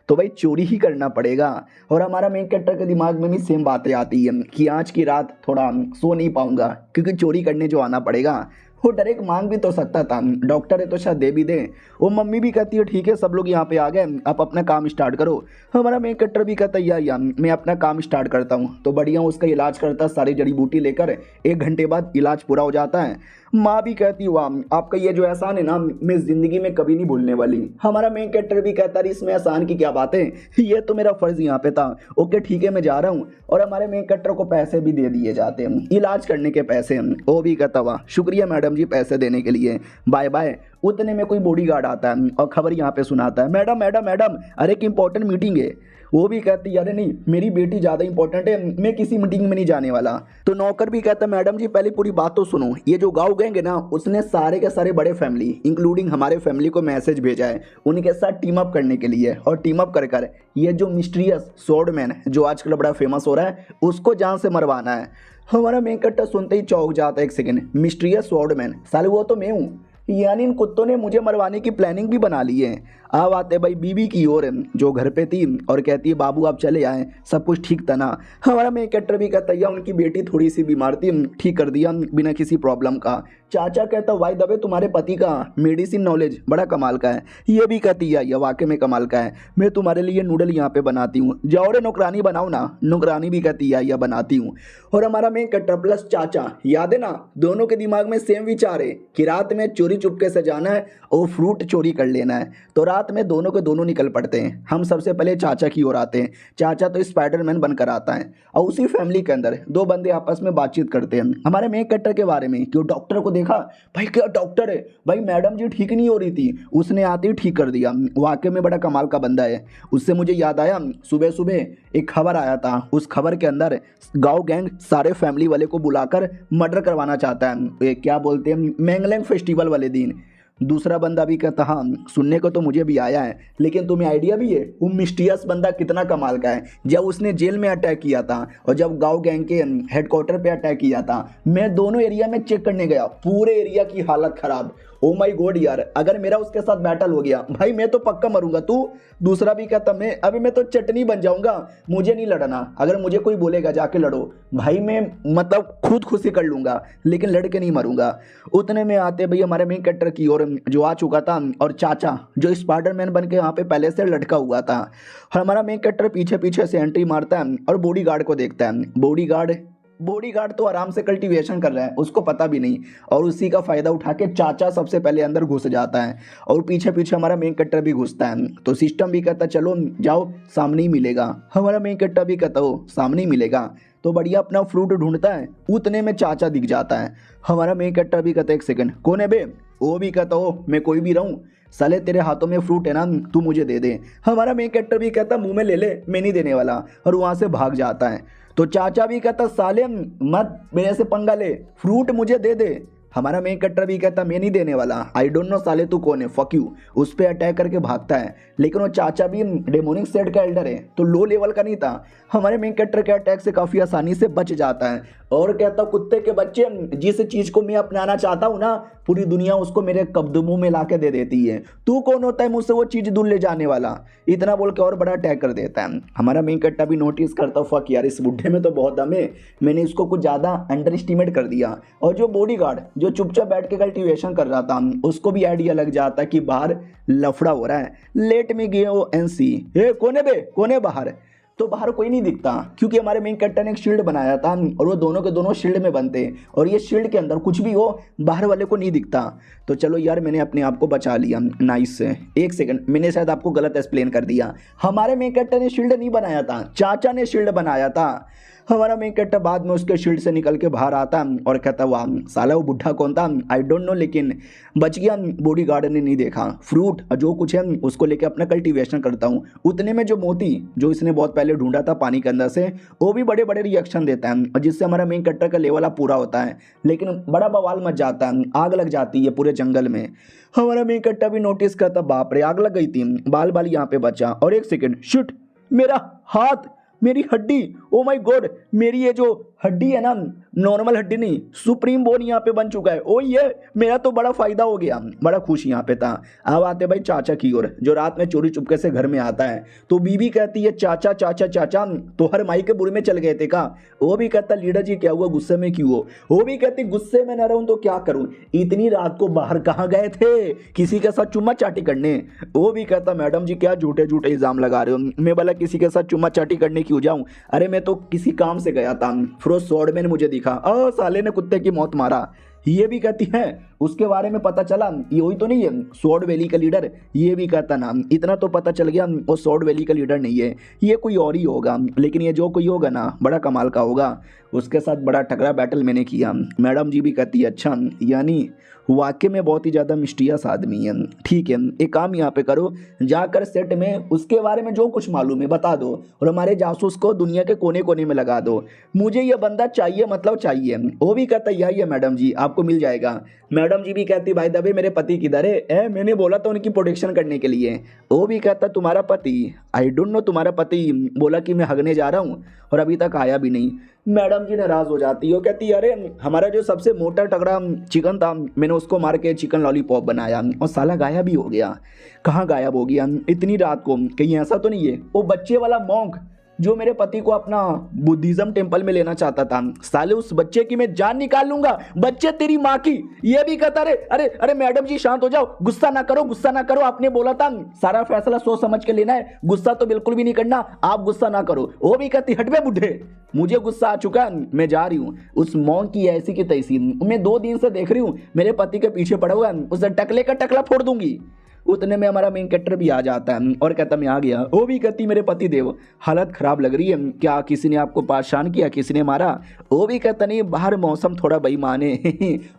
तो भाई चोरी ही करना पड़ेगा। और हमारा मेन कैरेक्टर के दिमाग में भी सेम बातें आती है कि आज की रात थोड़ा सो नहीं पाऊंगा क्योंकि चोरी करने जो आना पड़ेगा। वो डायरेक्ट मांग भी तो सकता था, डॉक्टर है तो शायद दे भी दे। वो मम्मी भी कहती है ठीक है सब लोग यहाँ पे आ गए आप अपना काम स्टार्ट करो। हमारा मेन कैरेक्टर भी कहता है यार मैं अपना काम स्टार्ट करता हूँ। तो बढ़िया उसका इलाज करता है सारी जड़ी बूटी लेकर, 1 घंटे बाद इलाज पूरा हो जाता है। माँ भी कहती वाह आपका ये जो एहसान है ना मैं जिंदगी में कभी नहीं भूलने वाली। हमारा मेन कैरेक्टर भी कहता है इसमें एहसान की क्या बात है, ये तो मेरा फर्ज यहाँ पे था। ओके ठीक है मैं जा रहा हूँ। और हमारे मेन कैरेक्टर को पैसे भी दे दिए जाते हैं, इलाज करने के पैसे। वो भी कहता वाह शुक्रिया मैडम जी पैसे देने के लिए, बाय बाय। उतने में कोई बॉडीगार्ड आता है और खबर यहाँ पे सुनाता है मैडम मैडम मैडम अरे एक इंपॉर्टेंट मीटिंग है। वो भी कहती है अरे नहीं मेरी बेटी ज़्यादा इंपॉर्टेंट है, मैं किसी मीटिंग में नहीं जाने वाला। तो नौकर भी कहता है मैडम जी पहले पूरी बात तो सुनो, ये जो गाँव गैंग है ना उसने सारे के सारे बड़े फैमिली इंक्लूडिंग हमारे फैमिली को मैसेज भेजा है उनके साथ टीम अप करने के लिए। और टीम अप कर ये जो मिस्टीरियस स्वॉर्डमैन जो आजकल बड़ा फेमस हो रहा है उसको जान से मरवाना है। हमारा मेन कैरेक्टर सुनते ही चौंक जाता है, एक सेकंड मिस्टीरियस स्वॉर्डमैन साले वो तो मैं हूँ, यानी इन कुत्तों ने मुझे मरवाने की प्लानिंग भी बना ली है। अब आते भाई बीबी की ओर जो घर पे थी और कहती है बाबू आप चले आए सब कुछ ठीक था ना। हमारा मेन कैरेक्टर भी कहता है उनकी बेटी थोड़ी सी बीमार थी ठीक कर दिया बिना किसी प्रॉब्लम का। चाचा कहता वाई दबे तुम्हारे पति का मेडिसिन नॉलेज बड़ा कमाल का है। ये भी कहती है यह वाकई में कमाल का है, मैं तुम्हारे लिए नूडल यहाँ पे बनाती हूँ, जाओ रे नौकरानी बनाओ ना। नौकरानी भी कहती है यह बनाती हूँ। और हमारा मेन कैरेक्टर प्लस चाचा याद है ना दोनों के दिमाग में सेम विचार है कि रात में चोरी चुपके से जाना है और फ्रूट चोरी कर लेना है। तो रात में दोनों के दोनों निकल पड़ते हैं। हम सबसे पहले चाचा की ओर आते हैं। चाचा तो स्पाइडरमैन बनकर आता है और उसी फैमिली के अंदर 2 बंदे आपस में बातचीत करते हैं हमारे मेन कैरेक्टर के बारे में कि वो डॉक्टर को देखा, भाई क्या डॉक्टर है, भाई मैडम जी ठीक नहीं हो रही थी उसने आते ही ठीक कर दिया, वाकई में बड़ा कमाल का बंदा है। उससे मुझे याद आया सुबह सुबह एक खबर आया था, उस खबर के अंदर गाँव गैंग सारे फैमिली वाले को बुलाकर मर्डर करवाना चाहता है, क्या बोलते हैं मैंगलैंग फेस्टिवल वाले दिन। दूसरा बंदा भी कहता हाँ सुनने को तो मुझे भी आया है लेकिन तुम्हें आइडिया भी है वो मिस्टीरियस बंदा कितना कमाल का है। जब उसने जेल में अटैक किया था और जब गांव गैंग के हेडक्वार्टर पे अटैक किया था मैं दोनों एरिया में चेक करने गया, पूरे एरिया की हालत खराब। ओ माय गॉड यार अगर मेरा उसके साथ बैटल हो गया भाई मैं तो पक्का मरूंगा। तू दूसरा भी कहता मैं तो चटनी बन जाऊंगा, मुझे नहीं लड़ना, अगर मुझे कोई बोलेगा जाके लड़ो भाई मैं मतलब खुद खुशी कर लूंगा लेकिन लड़के नहीं मरूंगा। उतने में आते भाई हमारे मेन कैरेक्टर की ओर जो आ चुका था और चाचा जो स्पाइडरमैन बन के यहाँ पे पहले से लटका हुआ था। और हमारा मेन कैरेक्टर पीछे पीछे से एंट्री मारता है और बॉडीगार्ड को देखता है। बॉडीगार्ड तो आराम से कल्टीवेशन कर रहा है उसको पता भी नहीं और उसी का फायदा उठा के चाचा सबसे पहले अंदर घुस जाता है और पीछे पीछे हमारा मेन कैरेक्टर भी घुसता है। तो सिस्टम भी कहता चलो जाओ सामने ही मिलेगा। हमारा मेन कैरेक्टर भी कहता हो सामने ही मिलेगा। तो बढ़िया अपना फ्रूट ढूंढता है, उतने में चाचा दिख जाता है। हमारा मेन कैरेक्टर भी कहता है एक सेकंड कौन है बे। वो भी कहता हो मैं कोई भी रहूं साले तेरे हाथों में फ्रूट है ना तू मुझे दे दे। हमारा मेन कैरेक्टर भी कहता मुंह में ले ले मैं नहीं देने वाला और वहां से भाग जाता है। तो चाचा भी कहता साले मत मेरे से पंगा ले फ्रूट मुझे दे दे। हमारा मेन कैरेक्टर भी कहता मैं नहीं देने वाला, आई डोंट नो साले तू कौन है फक यू। उस पर अटैक करके भागता है लेकिन वो चाचा भी डेमोनिक सेट का एल्डर है तो लो लेवल का नहीं था। हमारे मेन कैरेक्टर के अटैक से काफ़ी आसानी से बच जाता है और कहता कुत्ते के बच्चे जिस चीज़ को मैं अपनाना चाहता हूँ ना पूरी दुनिया उसको मेरे कदमों में ला के दे देती है, तू कौन होता है मुझसे वो चीज़ दूर ले जाने वाला। इतना बोल के और बड़ा अटैक कर देता है। हमारा मेन कैरेक्टर भी नोटिस करता फक यार इस बुढ़े में तो बहुत दम है, मैंने इसको कुछ ज़्यादा अंडर एस्टिमेट कर दिया। और जो बॉडीगार्ड जो चुपचाप बैठ के कल्टीवेशन कर रहा था उसको भी आइडिया लग जाता कि बाहर लफड़ा हो रहा है। लेट मी गिव एनसी, हे कोने बे कोने बाहर, तो बाहर कोई नहीं दिखता क्योंकि हमारे मेन कैरेक्टर ने एक शील्ड बनाया था और वो दोनों के दोनों शील्ड में बनते और ये शील्ड के अंदर कुछ भी हो बाहर वाले को नहीं दिखता। तो चलो यार मैंने अपने आप को बचा लिया, नाइस से। एक सेकंड, मैंने शायद आपको गलत एक्सप्लेन कर दिया। हमारे मेन कैरेक्टर ने शील्ड नहीं बनाया था, चाचा ने शील्ड बनाया था। हमारा मेन कैरेक्टर बाद में उसके शील्ड से निकल के बाहर आता और कहता वाह साला वो बुढ़ा कौन था आई डोंट नो, लेकिन बच गया, बॉडी गार्ड ने नहीं देखा। फ्रूट जो कुछ है उसको लेके अपना कल्टीवेशन करता हूँ। उतने में जो मोती जो इसने बहुत पहले ढूंढा था पानी के अंदर से वो भी बड़े बड़े रिएक्शन देता है और जिससे हमारा मेन कैरेक्टर का लेवल अब पूरा होता है। लेकिन बड़ा बवाल मच जाता है, आग लग जाती है पूरे जंगल में। हमारा मेन कैरेक्टर भी नोटिस करता बाप रे आग लग गई थी, बाल बाल यहाँ पे बचा। और एक सेकेंड, शिट मेरा हाथ, मेरी हड्डी, ओ माय गॉड, मेरी ये जो हड्डी है ना नॉर्मल हड्डी नहीं सुप्रीम बोन यहाँ पे बन चुका है। ओ ये मेरा तो बड़ा फायदा हो गया, बड़ा खुश यहाँ पे था। अब आते भाई चाचा की ओर जो रात में चोरी चुपके से घर में आता है। तो बीबी कहती है चाचा चाचा चाचा तो हर माई के बुरे में चल गए थे का। वो भी कहता लीडर जी क्या हुआ, गुस्से में क्यों हो। वो भी कहती गुस्से में न रहूं तो क्या करूं, इतनी रात को बाहर कहाँ गए थे, किसी के साथ चुम्मा चाटी करने। वो भी कहता मैडम जी क्या झूठे झूठे इल्जाम लगा रहे हो, मैं भला किसी के साथ चुम्मा चाटी करने क्यों जाऊं, अरे मैं तो किसी काम से गया था, फिर स्वॉर्डमैन मुझे दिखा, साले ने कुत्ते की मौत मारा। ये भी कहती है उसके बारे में पता चला ये वही तो नहीं है स्वॉर्ड वैली का लीडर। ये भी कहता ना इतना तो पता चल गया वो स्वॉर्ड वैली का लीडर नहीं है, ये कोई और ही होगा, लेकिन ये जो कोई होगा ना बड़ा कमाल का होगा। उसके साथ बड़ा तगड़ा बैटल मैंने किया। मैडम जी भी कहती है अच्छा यानी वाकई में बहुत ही ज़्यादा मिस्टीरियस आदमी है। ठीक है एक काम यहाँ पे करो, जाकर सेट में उसके बारे में जो कुछ मालूम है बता दो और हमारे जासूस को दुनिया के कोने कोने में लगा दो, मुझे ये बंदा चाहिए मतलब चाहिए। वो भी कहता यही है मैडम जी आपको मिल जाएगा। मैडम जी भी कहती भाई दबे मेरे पति किधर है, मैंने बोला था उनकी प्रोटेक्शन करने के लिए। वो भी कहता तुम्हारा पति, आई डोंट नो, तुम्हारा पति बोला कि मैं हगने जा रहा हूँ और अभी तक आया भी नहीं। मैडम जी नाराज हो जाती है, वो कहती अरे हमारा जो सबसे मोटा तगड़ा चिकन था मैंने उसको मार के चिकन लॉलीपॉप बनाया और साला गायब भी हो गया। कहाँ गायब हो गया इतनी रात को, कहीं ऐसा तो नहीं है वो बच्चे वाला मॉन्क जो मेरे पति को अपना बुद्धिज्म टेम्पल में लेना चाहता था, साले उस बच्चे की मैं जान निकाल लूंगा, बच्चे तेरी माँ की। ये भी कहता अरे अरे अरे मैडम जी शांत हो जाओ, गुस्सा ना करो गुस्सा ना करो, आपने बोला था सारा फैसला सोच समझ के लेना है, गुस्सा तो बिल्कुल भी नहीं करना, आप गुस्सा ना करो। वो भी कहती हट बे बुढ़े, मुझे गुस्सा आ चुका है, मैं जा रही हूँ। उस मॉन्क की ऐसी की तैसी मैं 2 दिन से देख रही हूँ मेरे पति के पीछे पड़ा हुआ है, उसे टकले का टकला फोड़ दूंगी। उतने में हमारा मेन कैरेक्टर भी आ जाता है और कहता मैं आ गया। वो भी कहती मेरे पति देव हालत खराब लग रही है, क्या किसी ने आपको परेशान किया, किसी ने मारा। वो भी कहता नहीं बाहर मौसम थोड़ा बेईमान है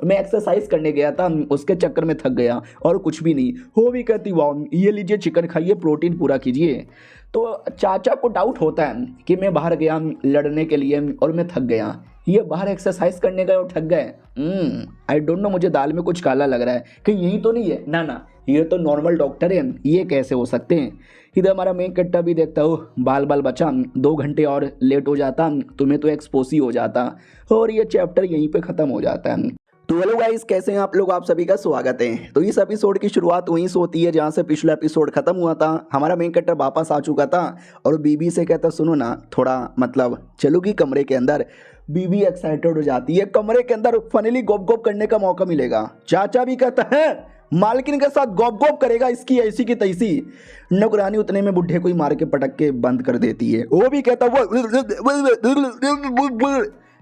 मैं एक्सरसाइज करने गया था उसके चक्कर में थक गया और कुछ भी नहीं। वो भी कहती वाह ये लीजिए चिकन खाइए प्रोटीन पूरा कीजिए। तो चाचा को डाउट होता है कि मैं बाहर गया लड़ने के लिए और मैं थक गया, ये बाहर एक्सरसाइज करने गए और थक गए। आई डोंट नो, मुझे दाल में कुछ काला लग रहा है, कहीं यही तो नहीं है, ना ना ये तो नॉर्मल डॉक्टर है, ये कैसे हो सकते हैं। इधर हमारा मेन कैरेक्टर भी देखता हो बाल बाल बचा, 2 घंटे और लेट हो जाता तुम्हें तो एक्सपोज ही हो जाता और ये चैप्टर यहीं पे ख़त्म हो जाता है। तो हेलो गाइस कैसे हैं आप लोग, आप सभी का स्वागत है। तो इस एपिसोड की शुरुआत वहीं से होती है जहाँ से पिछला एपिसोड खत्म हुआ था। हमारा मेन कैरेक्टर वापस आ चुका था और बीबी से कहता सुनो ना थोड़ा मतलब चलोगी कमरे के अंदर। बीबी एक्साइटेड हो जाती है, कमरे के अंदर फाइनली गोप गोप करने का मौका मिलेगा। चाचा भी कहता है मालकिन के साथ गोप गोप करेगा, इसकी ऐसी की तैसी। नौकरानी उतने में बुढ़े को ही मार के पटक के बंद कर देती है। वो भी कहता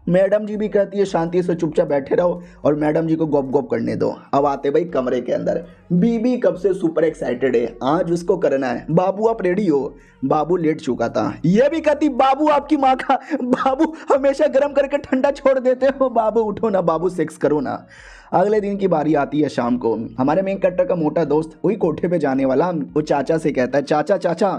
मैडम जी भी कहती है शांति से चुपचाप बैठे रहो और मैडम जी को गोप गोप करने दो। अब आते भाई कमरे के अंदर। बीबी कब से सुपर एक्साइटेड है, आज उसको करना है। बाबू आप रेडी हो, बाबू लेट चुका था। ये भी कहती बाबू आपकी माँ का, बाबू हमेशा गर्म करके ठंडा छोड़ देते हो, बाबू उठो ना, बाबू सेक्स करो ना। अगले दिन की बारी आती है शाम को। हमारे मेन कैरेक्टर का मोटा दोस्त वही कोठे पे जाने वाला, वो चाचा से कहता है चाचा चाचा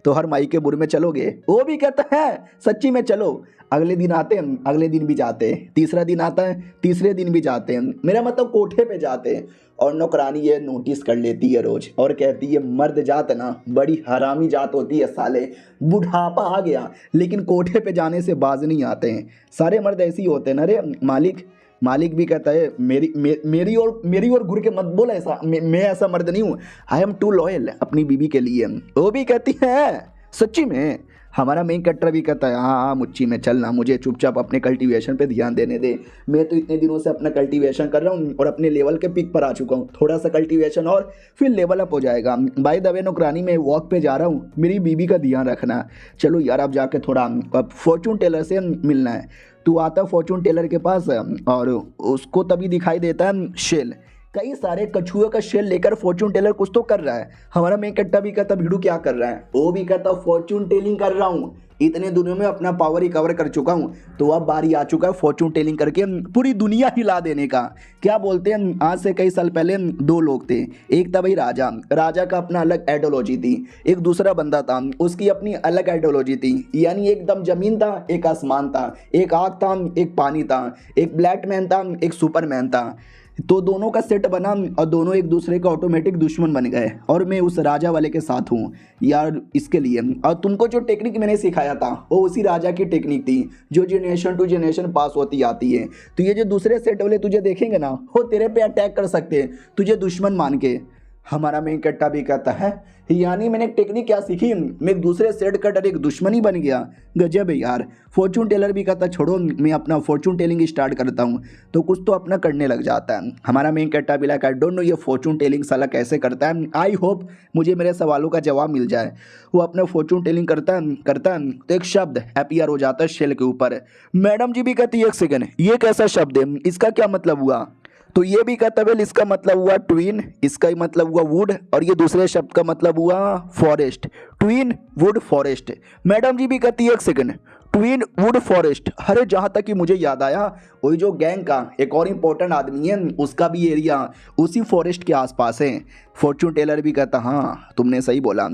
तो हर माई के बुर में चलोगे। वो भी कहता है सच्ची में चलो। अगले दिन आते हैं, अगले दिन भी जाते हैं, तीसरा दिन आता है, तीसरे दिन भी जाते हैं, मेरा मतलब कोठे पे जाते हैं। और नौकरानी ये नोटिस कर लेती है रोज और कहती है मर्द जात ना बड़ी हरामी जात होती है साले, बुढ़ापा आ गया लेकिन कोठे पे जाने से बाज नहीं आते हैं। सारे मर्द ऐसे ही होते हैं ना रे मालिक। मालिक भी कहता है मेरी और घुर के मत बोल ऐसा, मैं ऐसा मर्द नहीं हूँ, आई एम टू लॉयल अपनी बीबी के लिए। वो भी कहती है सच्ची में हमारा मेन कैरेक्टर भी कहता है हाँ हाँ मुच्ची में चलना, मुझे चुपचाप अपने कल्टीवेशन पे ध्यान देने दे। मैं तो इतने दिनों से अपना कल्टीवेशन कर रहा हूँ और अपने लेवल के पिक पर आ चुका हूँ, थोड़ा सा कल्टीवेशन और फिर लेवल अप हो जाएगा। बाय द वे नौकरानी में वॉक पे जा रहा हूँ, मेरी बीबी का ध्यान रखना। चलो यार अब जाके थोड़ा अब फॉर्चून टेलर से मिलना है। तू आता फॉर्चून टेलर के पास और उसको तभी दिखाई देता है शेल, कई सारे कछुए का शेल लेकर फॉर्चून टेलर कुछ तो कर रहा है। हमारा मेन कट्टा भी कहता भिड़ू क्या कर रहा है, वो भी कहता फॉर्चून टेलिंग कर रहा हूँ, इतने दिनों में अपना पावर रिकवर कर चुका हूँ, तो अब बारी आ चुका है फॉर्चून टेलिंग करके पूरी दुनिया हिला देने का। क्या बोलते हैं, आज से कई साल पहले दो लोग थे, एक था भाई राजा, राजा का अपना अलग आइडियोलॉजी थी, एक दूसरा बंदा था उसकी अपनी अलग आइडियोलॉजी थी, यानी एकदम जमीन था एक आसमान था, एक आग था एक पानी था, एक ब्लैक मैन था एक सुपरमैन था। तो दोनों का सेट बना और दोनों एक दूसरे का ऑटोमेटिक दुश्मन बन गए और मैं उस राजा वाले के साथ हूँ यार इसके लिए। और तुमको जो टेक्निक मैंने सिखाया था वो उसी राजा की टेक्निक थी जो जनरेशन टू जनरेशन पास होती आती है। तो ये जो दूसरे सेट वाले तुझे देखेंगे ना वो तेरे पे अटैक कर सकते हैं तुझे दुश्मन मान के। हमारा मेन कट्टा भी कहता है यानी मैंने टेक्निक क्या सीखी, मैं एक दूसरे सेट का डर एक दुश्मनी बन गया। गजब है यार। फॉर्चून टेलर भी कहता छोड़ो मैं अपना फॉर्चून टेलिंग स्टार्ट करता हूँ, तो कुछ तो अपना करने लग जाता है। हमारा मेन कट्टा भी लाइक आई डोंट नो ये फॉर्चून टेलिंग साला कैसे करता है, आई होप मुझे मेरे सवालों का जवाब मिल जाए। वो अपना फॉर्चून टेलिंग करता है तो एक शब्द अपीयर हो जाता है शेल के ऊपर। मैडम जी भी कहती है एक सेकेंड ये कैसा शब्द है, इसका क्या मतलब हुआ। तो ये भी कहता है इसका मतलब हुआ ट्विन, इसका ही मतलब हुआ वुड, और ये दूसरे शब्द का मतलब हुआ forest, twin wood forest. Madam ji भी कहती है एक सेकंड ट्विन वुड फॉरेस्ट। अरे जहाँ तक कि मुझे याद आया वही जो गैंग का एक और इम्पोर्टेंट आदमी है उसका भी एरिया उसी फॉरेस्ट के आसपास है। फॉर्चून टेलर भी कहता हाँ तुमने सही बोला,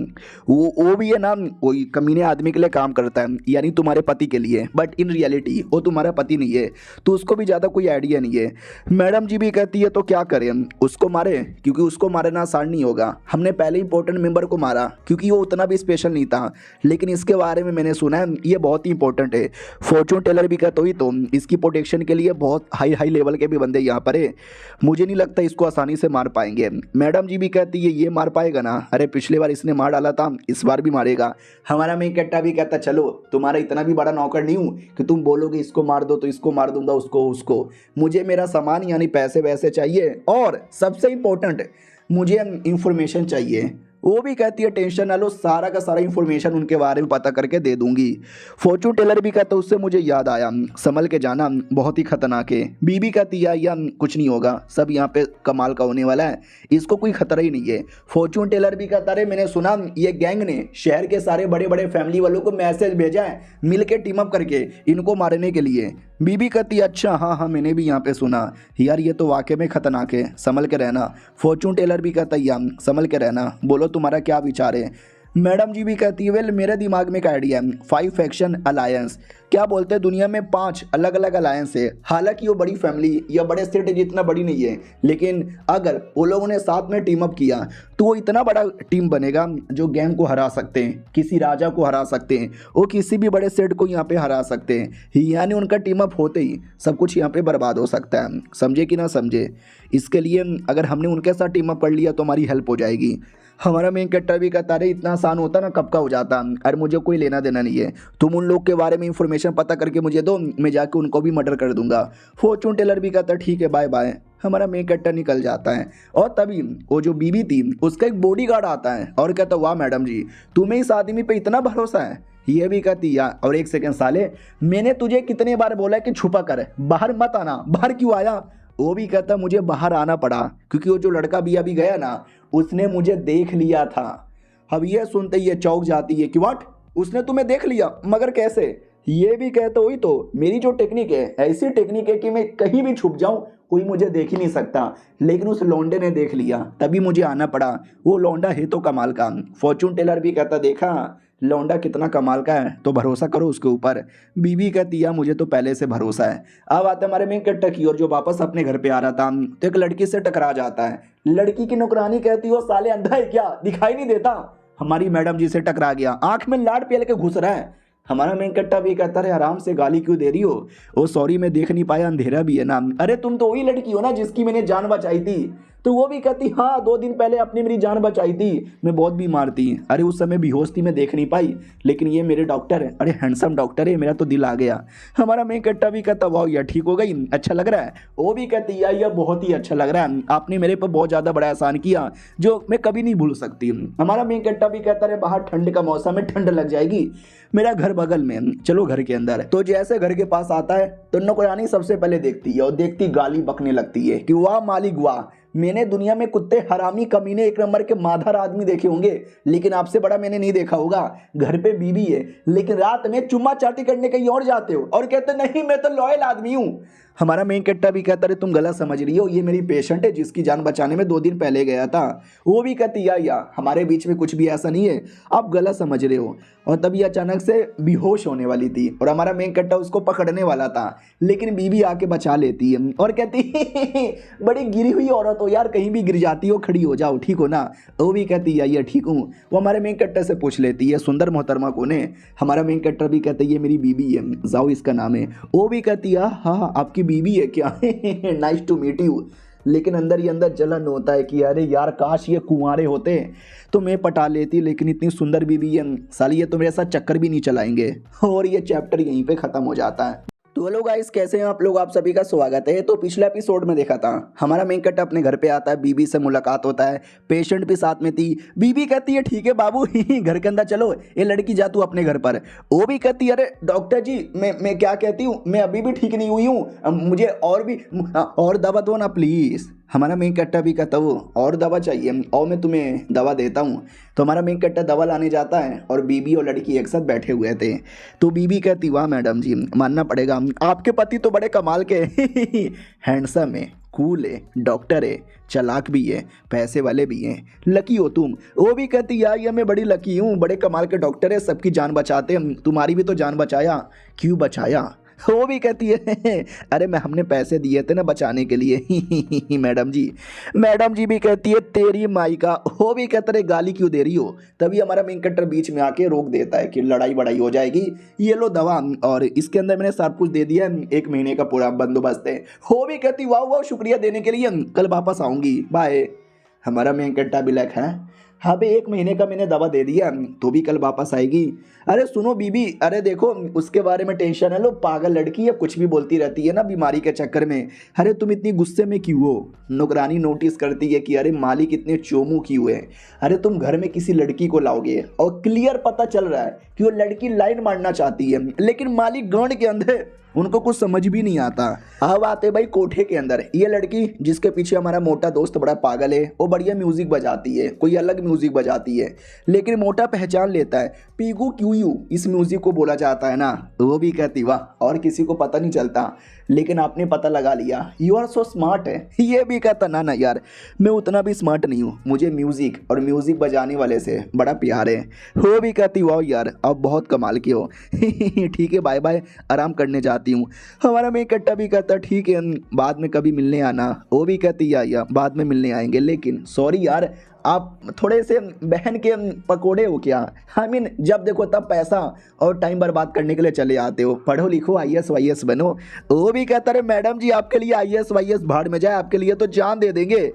वो भी है ना वही कमीने आदमी के लिए काम करता है, यानी तुम्हारे पति के लिए, बट इन रियलिटी वो तुम्हारा पति नहीं है, तो उसको भी ज़्यादा कोई आइडिया नहीं है। मैडम जी भी कहती है तो क्या करें, उसको मारे, क्योंकि उसको मारना आसान नहीं होगा। हमने पहले इंपॉर्टेंट मेंबर को मारा क्योंकि वो उतना भी स्पेशल नहीं था, लेकिन इसके बारे में मैंने सुना है ये बहुत ही इंपॉर्टेंट है। फॉर्चून टेलर भी कहता ही तो इसकी प्रोटेक्शन के लिए बहुत हाई लेवल के भी बंदे यहाँ पर है, मुझे नहीं लगता इसको आसानी से मार पाएंगे। मैडम जी भी कहती है ये मार पाएगा ना, अरे पिछले बार इसने मार डाला था इस बार भी मारेगा। हमारा मेन कट्टा भी कहता चलो तुम्हारा इतना भी बड़ा नौकर नहीं हूँ कि तुम बोलोगे इसको मार दो तो इसको मार दूंगा उसको, मुझे मेरा सामान यानी पैसे वैसे चाहिए और सबसे इंपॉर्टेंट मुझे इंफॉर्मेशन चाहिए। वो भी कहती है टेंशन ना लो, सारा का सारा इंफॉर्मेशन उनके बारे में पता करके दे दूंगी। फॉर्चून टेलर भी कहता उससे मुझे याद आया संभल के जाना बहुत ही खतरनाक है। बीबी कहती है या कुछ नहीं होगा, सब यहाँ पे कमाल का होने वाला है, इसको कोई खतरा ही नहीं है। फॉर्चून टेलर भी कहता रहे मैंने सुना ये गैंग ने शहर के सारे बड़े बड़े फैमिली वालों को मैसेज भेजा है मिल के टीम अप करके इनको मारने के लिए। बीबी कहती है अच्छा हाँ मैंने भी यहाँ पे सुना यार, ये तो वाकई में खतरनाक है, संभल के रहना। फॉर्चून टेलर भी कहता है संभल के रहना, बोलो तुम्हारा क्या विचार है। मैडम जी भी कहती है वेल मेरे दिमाग में एक आइडिया है, 5 फैक्शन अलायंस। क्या बोलते हैं दुनिया में 5 अलग अलग अलायंस है, हालांकि वो बड़ी फैमिली या बड़े स्टेट जितना बड़ी नहीं है, लेकिन अगर वो लोगों ने साथ में टीम अप किया तो वो इतना बड़ा टीम बनेगा जो गैंग को हरा सकते हैं, किसी राजा को हरा सकते हैं, वो किसी भी बड़े स्टेट को यहाँ पे हरा सकते हैं, यानी उनका टीम अप होते ही सब कुछ यहाँ पे बर्बाद हो सकता है। समझे कि ना समझे, इसके लिए अगर हमने उनके साथ टीम अप कर लिया तो हमारी हेल्प हो जाएगी। हमारा मेन कैरेक्टर भी कहता रहे इतना आसान होता ना कब का हो जाता, अरे मुझे कोई लेना देना नहीं है, तुम उन लोग के बारे में इंफॉर्मेशन पता करके मुझे दो, मैं जाके उनको भी मर्डर कर दूंगा। फॉर्चून टेलर भी कहता ठीक है बाय बाय। हमारा मेन कैरेक्टर निकल जाता है और तभी वो जो बीबी थी उसका एक बॉडीगार्ड आता है और कहता वाह मैडम जी तुम्हें इस आदमी पे इतना भरोसा है। ये भी कहती या और एक सेकंड साले मैंने तुझे कितने बार बोला कि छुपा कर बाहर मत आना, बाहर क्यों आया। वो भी कहता मुझे बाहर आना पड़ा क्योंकि वो जो लड़का भी अभी गया ना उसने मुझे देख लिया था। अब ये सुनते ही ये चौंक जाती है कि व्हाट उसने तुम्हें देख लिया, मगर कैसे। ये भी कहता वही तो मेरी जो टेक्निक है ऐसी टेक्निक है कि मैं कहीं भी छुप जाऊं कोई मुझे देख ही नहीं सकता, लेकिन उस लौंडे ने देख लिया तभी मुझे आना पड़ा, वो लौंडा है तो कमाल का। फॉर्चून टेलर भी कहता देखा लौंडा कितना कमाल का है तो भरोसा करो उसके ऊपर। बीबी कहती है मुझे तो पहले से भरोसा है। अब आते हमारे मेन कैरेक्टर की और जो वापस अपने घर पे आ रहा था तो एक लड़की से टकरा जाता है। लड़की की नौकरानी कहती है साले अंधा है क्या, दिखाई नहीं देता। हमारी मैडम जी से टकरा गया, आंख में लाड पेल के घुस रहा है। हमारा मेन कट्टा भी कहता है आराम से गाली क्यों दे रही हो, ओ सॉरी मैं देख नहीं पाया अंधेरा भी है ना। अरे तुम तो वही लड़की हो ना जिसकी मैंने जान बचाई थी, तो वो भी कहती हाँ 2 दिन पहले अपनी मेरी जान बचाई थी, मैं बहुत बीमार थी, अरे उस समय बेहोश थी, मैं देख नहीं पाई, लेकिन ये मेरे डॉक्टर है, अरे हैंडसम डॉक्टर है, मेरा तो दिल आ गया। हमारा मेन कट्टा भी कहता वाह यार ठीक हो गई, अच्छा लग रहा है। वो भी कहती यार यह बहुत ही अच्छा लग रहा है, आपने मेरे पर बहुत ज़्यादा बड़ा एहसान किया जो मैं कभी नहीं भूल सकती। हमारा मेन कट्टा भी कहता है बाहर ठंड का मौसम है, ठंड लग जाएगी, मेरा घर बगल में, चलो घर के अंदर। तो जैसे घर के पास आता है तो नौकरानी सबसे पहले देखती है और देखती गाली बकने लगती है कि वाह मालिक वाह, मैंने दुनिया में कुत्ते हरामी कमीने एक नंबर के माधर आदमी देखे होंगे, लेकिन आपसे बड़ा मैंने नहीं देखा होगा। घर पे बीवी है लेकिन रात में चुम्मा चाटी करने कहीं और जाते हो और कहते नहीं मैं तो लॉयल आदमी हूँ। हमारा मेन कट्टा भी कहता है तुम गलत समझ रही हो, ये मेरी पेशेंट है जिसकी जान बचाने में 2 दिन पहले गया था। वो भी कहती या हमारे बीच में कुछ भी ऐसा नहीं है, आप गलत समझ रहे हो। और तभी अचानक से बेहोश होने वाली थी और हमारा मेन कट्टा उसको पकड़ने वाला था, लेकिन बीवी आके बचा लेती है और कहती बड़ी गिरी हुई औरत हो यार, कहीं भी गिर जाती हो खड़ी हो जाओ, ठीक हो ना। वो भी कहती है ठीक हूँ। वो हमारे मेन कट्टर से पूछ लेती है सुंदर मोहतरमा कौन है। हमारा मेन कट्टर भी कहते ये मेरी बीवी है, जाओ इसका नाम है। वो भी कहती है हाँ आपकी बीवी है क्या नाइस टू मीट यू। लेकिन अंदर ही अंदर जलन होता है कि अरे यार काश ये कुंवारे होते तो मैं पटा लेती, लेकिन इतनी सुंदर बीवी है साली, ये तो मेरे साथ चक्कर भी नहीं चलाएंगे। और ये चैप्टर यहीं पे ख़त्म हो जाता है। तो हेलो गाइस कैसे हैं आप लोग, आप सभी का स्वागत है। तो पिछले एपिसोड में देखा था हमारा मेन कट्टा अपने घर पे आता है, बीबी से मुलाकात होता है, पेशेंट भी साथ में थी। बीबी कहती है ठीक है बाबू घर के अंदर चलो, ये लड़की जा तू अपने घर पर। वो भी कहती है अरे डॉक्टर जी मैं क्या कहती हूँ, मैं अभी भी ठीक नहीं हुई हूँ, मुझे और दवा दो ना प्लीज़। हमारा मेन कट्टा भी कहता वो और दवा चाहिए और मैं तुम्हें दवा देता हूँ। तो हमारा मेन कट्टा दवा लाने जाता है और बीबी और लड़की एक साथ बैठे हुए थे। तो बीबी कहती वाह मैडम जी मानना पड़ेगा आपके पति तो बड़े कमाल के हैंडसम है, कूल है, डॉक्टर है, चालाक भी है, पैसे वाले भी हैं, लकी हो तुम। वो भी कहती यार ये मैं बड़ी लकी हूँ, बड़े कमाल के डॉक्टर है, सबकी जान बचाते हैं, तुम्हारी भी तो जान बचाया। क्यों बचाया? वो भी कहती है अरे मैं हमने पैसे दिए थे ना बचाने के लिए मैडम जी। मैडम जी भी कहती है तेरी माई का। वो भी कहते रहे गाली क्यों दे रही हो। तभी हमारा मेन कट्टर बीच में आके रोक देता है कि लड़ाई बड़ाई हो जाएगी, ये लो दवा और इसके अंदर मैंने सब कुछ दे दिया, 1 महीने का पूरा बंदोबस्त है। वो भी कहती वाह वाह शुक्रिया देने के लिए, कल वापस आऊँगी बाय। हमारा मेन कट्टा भी लाइक है हाँ भाई 1 महीने का मैंने दवा दे दिया तो भी कल वापस आएगी। अरे सुनो बीबी, अरे देखो उसके बारे में टेंशन है लो, पागल लड़की है कुछ भी बोलती रहती है ना बीमारी के चक्कर में। अरे तुम इतनी गुस्से में क्यों हो? नौकरानी नोटिस करती है कि अरे मालिक इतने चोमू क्यों है। अरे तुम घर में किसी लड़की को लाओगे और क्लियर पता चल रहा है कि वो लड़की लाइन मारना चाहती है, लेकिन मालिक गांड के अंदर उनको कुछ समझ भी नहीं आता। अब आते भाई कोठे के अंदर, ये लड़की जिसके पीछे हमारा मोटा दोस्त बड़ा पागल है, वो बढ़िया म्यूजिक बजाती है, कोई अलग म्यूजिक बजाती है, लेकिन मोटा पहचान लेता है पीगू क्यू इस म्यूजिक को बोला जाता है ना। वो भी कहती वाह और किसी को पता नहीं चलता, लेकिन आपने पता लगा लिया, यू आर सो स्मार्ट है। ये भी कहता ना यार मैं उतना भी स्मार्ट नहीं हूँ, मुझे म्यूजिक और म्यूजिक बजाने वाले से बड़ा प्यार है। वो भी कहती वाह यार अब बहुत कमाल की हो ठीक है बाय बाय, आराम करने जाती हूँ। हमारा मेन कट्टा भी कहता ठीक है बाद में कभी मिलने आना। वो भी कहती या बाद में मिलने आएंगे, लेकिन सॉरी यार आप थोड़े से बहन के पकोड़े हो क्या। आई मीन जब देखो तब पैसा और टाइम बर्बाद करने के लिए चले आते हो, पढ़ो लिखो IAS वाईएस बनो। वो भी कहता है मैडम जी आपके लिए IAS वाईएस भाड़ में जाए, आपके लिए तो जान दे देंगे।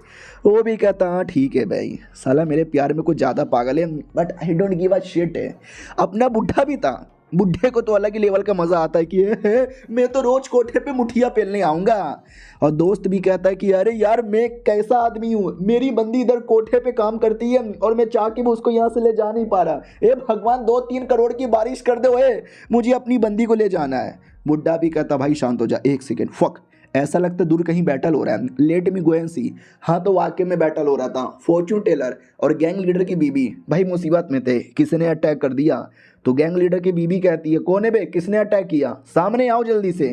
वो भी कहता हाँ ठीक है भाई, साला मेरे प्यार में कुछ ज़्यादा पागल है, but I don't give a shit है। अपना बुढ़ा भी था, बुढ़े को तो अलग ही लेवल का मज़ा आता है कि मैं तो रोज कोठे पे मुठिया पेलने आऊँगा। और दोस्त भी कहता है कि अरे यार मैं कैसा आदमी हूँ, मेरी बंदी इधर कोठे पे काम करती है और मैं चाह के भी उसको यहाँ से ले जा नहीं पा रहा। ए भगवान 2-3 करोड़ की बारिश कर दो, मुझे अपनी बंदी को ले जाना है। बुढ़ा भी कहता भाई शांत हो जा, 1 सेकेंड फक, ऐसा लगता है दूर कहीं बैटल हो रहा है, लेट मी गो एंड सी। हाँ तो वाकई में बैटल हो रहा था। फॉर्च्यून टेलर और गैंग लीडर की बीबी भाई मुसीबत में थे, किसी ने अटैक कर दिया। तो गैंग लीडर की बीबी कहती है कौन है बे, किसने अटैक किया, सामने आओ जल्दी से।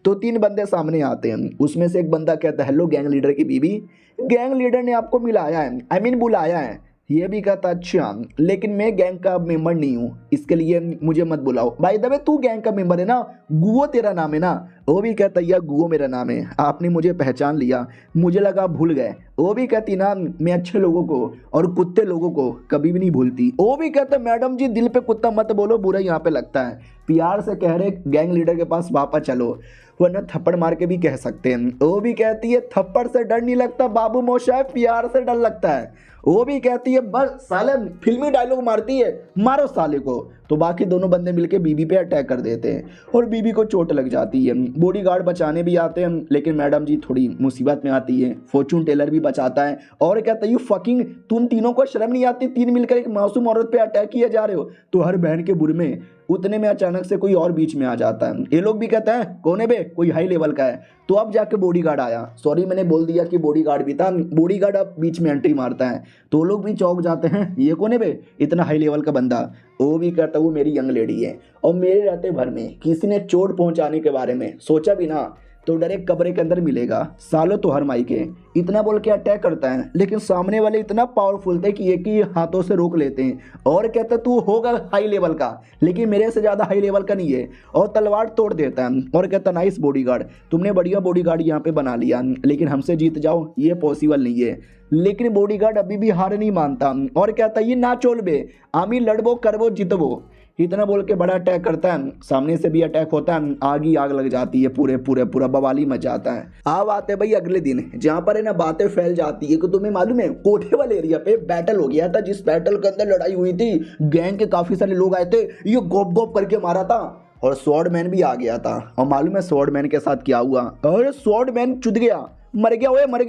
तो 3 बंदे सामने आते हैं, उसमें से एक बंदा कहता है हेलो गैंग लीडर की बीबी, गैंग लीडर ने आपको मिलाया है, आई मीन बुलाया है। ये भी कहता अच्छा लेकिन मैं गैंग का मेंबर नहीं हूँ, इसके लिए मुझे मत बुलाओ। भाई दबे तू गैंग का मेंबर है ना, गुओ तेरा नाम है ना। वो भी कहता यार गुओ मेरा नाम है, आपने मुझे पहचान लिया, मुझे लगा आप भूल गए। वो भी कहती ना मैं अच्छे लोगों को और कुत्ते लोगों को कभी भी नहीं भूलती। वो भी कहता मैडम जी दिल पे कुत्ता मत बोलो, बुरा यहाँ पे लगता है, प्यार से कह रहे गैंग लीडर के पास वापस चलो। वरना थप्पड़ मार के भी कह सकते हैं। वो भी कहती है थप्पड़ से डर नहीं लगता बाबू मोशाय, प्यार से डर लगता है। वो भी कहती है बस साले फिल्मी डायलॉग मारती है, मारो साले को। तो बाकी दोनों बंदे मिलके बीबी पे अटैक कर देते हैं और बीबी को चोट लग जाती है। बॉडीगार्ड बचाने भी आते हैं लेकिन मैडम जी थोड़ी मुसीबत में आती है। फॉर्चून टेलर भी बचाता है और कहता है यू फकिंग, तुम तीनों को शर्म नहीं आती, तीन मिलकर एक मासूम औरत पे अटैक किए जा रहे हो। तो हर बहन के बुर में उतने में अचानक से कोई और बीच में आ जाता है। ये लोग भी कहते हैं कौन है बे, कोई हाई लेवल का है। तो अब जाके बॉडीगार्ड आया, सॉरी मैंने बोल दिया कि बॉडीगार्ड भी था। बॉडीगार्ड अब बीच में एंट्री मारता है तो लोग भी चौंक जाते हैं, ये कौन है बे, इतना हाई लेवल का बंदा। वो भी कहता वो मेरी यंग लेडी है और मेरे रहते भर में किसी ने चोट पहुंचाने के बारे में सोचा भी ना तो डायरेक्ट कमरे के अंदर मिलेगा। सालों तो हर माई के इतना बोल के अटैक करता है लेकिन सामने वाले इतना पावरफुल थे कि एक ही हाथों से रोक लेते हैं और कहता तू होगा हाई लेवल का लेकिन मेरे से ज़्यादा हाई लेवल का नहीं है, और तलवार तोड़ देता है और कहता नाइस बॉडीगार्ड, तुमने बढ़िया बॉडीगार्ड यहाँ पे बना लिया लेकिन हमसे जीत जाओ ये पॉसिबल नहीं है। लेकिन बॉडीगार्ड अभी भी हार नहीं मानता और कहता ये ना चोल बे, आमी लड़बो करबो जितबो। इतना बोल के बड़ा अटैक करता है, सामने से भी अटैक होता है, आग ही आग लग जाती है, पूरा बवाली मच जाता है। अब आते हैं भाई अगले दिन जहाँ पर है ना बातें फैल जाती है कि तुम्हें मालूम है कोठे वाले एरिया पे बैटल हो गया था, जिस बैटल के अंदर लड़ाई हुई थी गैंग के काफी सारे लोग आए थे, ये गोप गोप करके मारा था और स्वॉर्ड मैन भी आ गया था। और मालूम है स्वॉर्ड मैन के साथ क्या हुआ, और स्वॉर्ड मैन चुद गया, मर गया, ओए मर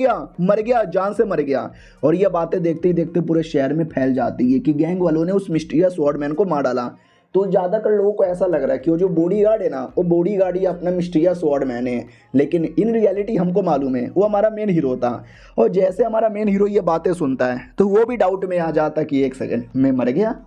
गया, जान से मर गया। और ये बातें देखते ही देखते पूरे शहर में फैल जाती है कि गैंग वालों ने उस मिस्टीरियस स्वॉर्ड मैन को मार डाला। तो ज़्यादातर लोगों को ऐसा लग रहा है कि वो जो बॉडीगार्ड है ना वो बॉडीगार्ड ही अपना मिस्टीरियस स्वॉर्ड मैन है, लेकिन इन रियलिटी हमको मालूम है वो हमारा मेन हीरो था। और जैसे हमारा मेन हीरो ये बातें सुनता है तो वो भी डाउट में आ जाता कि एक सेकंड मैं मर गया,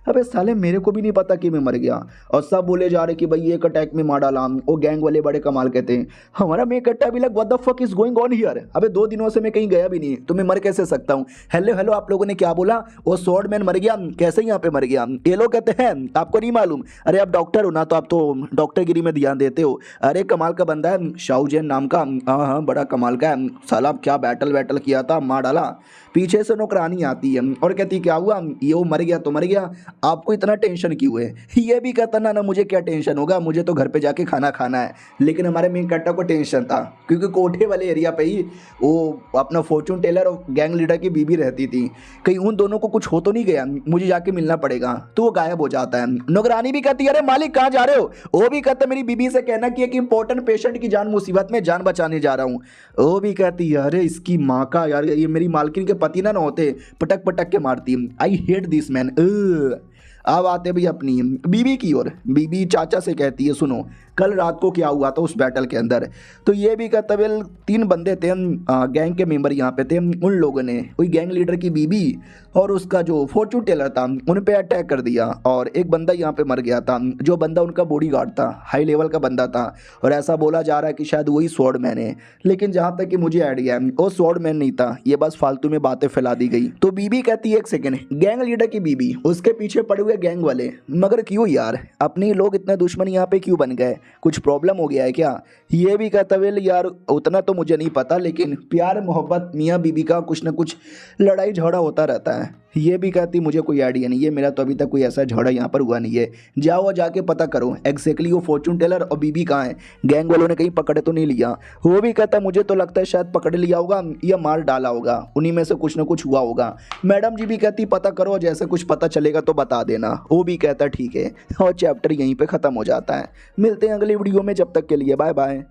अबे साले मेरे को भी नहीं पता कि मैं मर गया। और सब बोले जा रहे कि भाई एक अटैक में मार डाला। वो गैंग वाले बड़े कमाल कहते हैं, हमारा मैं कट्टा भी लग what the fuck is going on here, अबे 2 दिनों से मैं कहीं गया भी नहीं तो मैं मर कैसे सकता हूँ। हेलो आप लोगों ने क्या बोला, वो स्वॉर्ड मैन मर गया, कैसे यहाँ पे मर गया। ये लोग कहते हैं आपको नहीं मालूम, अरे आप डॉक्टर हो ना तो आप तो डॉक्टरगिरी में ध्यान देते हो। अरे कमाल का बंदा है शाहूजैन नाम का, हाँ बड़ा कमाल का है साला, क्या बैटल किया था, मार डाला। पीछे से नौकरानी आती है और कहती क्या हुआ, ये वो मर गया तो मर गया, आपको इतना टेंशन क्यों है। ये भी कहता ना मुझे क्या टेंशन होगा, मुझे तो घर पे जाके खाना खाना है। लेकिन हमारे मेन कट्टा को टेंशन था क्योंकि कोठे वाले एरिया पे ही वो अपना फॉर्चून टेलर और गैंग लीडर की बीबी रहती थी, कहीं उन दोनों को कुछ हो तो नहीं गया, मुझे जाके मिलना पड़ेगा। तो वो गायब हो जाता है। नौकरानी भी कहती है अरे मालिक कहाँ जा रहे हो। वो भी कहता मेरी बीबी से कहना कि एक इंपॉर्टेंट पेशेंट की जान मुसीबत में, जान बचाने जा रहा हूँ। वो भी कहती है अरे इसकी माँ का यार, ये मेरी मालकिन के पति ना होते पटक पटक के मारती, आई हेट दिस मैन। अब आते भी अपनी बीबी की ओर। बीबी चाचा से कहती है सुनो कल रात को क्या हुआ था उस बैटल के अंदर। तो ये भी कहता है 3 बंदे थे गैंग के मेंबर यहाँ पे थे, उन लोगों ने वही गैंग लीडर की बीबी और उसका जो फॉर्चून टेलर था उन पे अटैक कर दिया और एक बंदा यहाँ पे मर गया था। जो बंदा उनका बॉडीगार्ड था, हाई लेवल का बंदा था और ऐसा बोला जा रहा है कि शायद वही स्वॉर्ड मैन है। लेकिन जहाँ तक कि मुझे आइडिया है वो स्वॉर्ड मैन नहीं था, ये बस फालतू में बातें फैला दी गई। तो बीबी कहती है एक सेकेंड, गैंग लीडर की बीबी, उसके पीछे पड़े हुए गैंग वाले, मगर क्यों यार अपने लोग इतने दुश्मन यहाँ पे क्यों बन गए, कुछ प्रॉब्लम हो गया है क्या। ये भी कहता है यार उतना तो मुझे नहीं पता, लेकिन प्यार मोहब्बत मियाँ बीबी का कुछ ना कुछ लड़ाई झगड़ा होता रहता है। ये भी कहती मुझे कोई आइडिया नहीं है, मेरा तो अभी तक कोई ऐसा झगड़ा यहाँ पर हुआ नहीं है, जाओ जाके पता करो एग्जैक्टली वो फॉर्चून टेलर और बीबी कहाँ है, गैंग वालों ने कहीं पकड़े तो नहीं लिया। वो भी कहता मुझे तो लगता है शायद पकड़ लिया होगा या मार डाला होगा, उन्हीं में से कुछ ना कुछ हुआ होगा। मैडम जी भी कहती पता करो, जैसे कुछ पता चलेगा तो बता देना। वो भी कहता ठीक है और चैप्टर यहीं पर ख़त्म हो जाता है। मिलते हैं अगली वीडियो में, जब तक के लिए बाय बाय।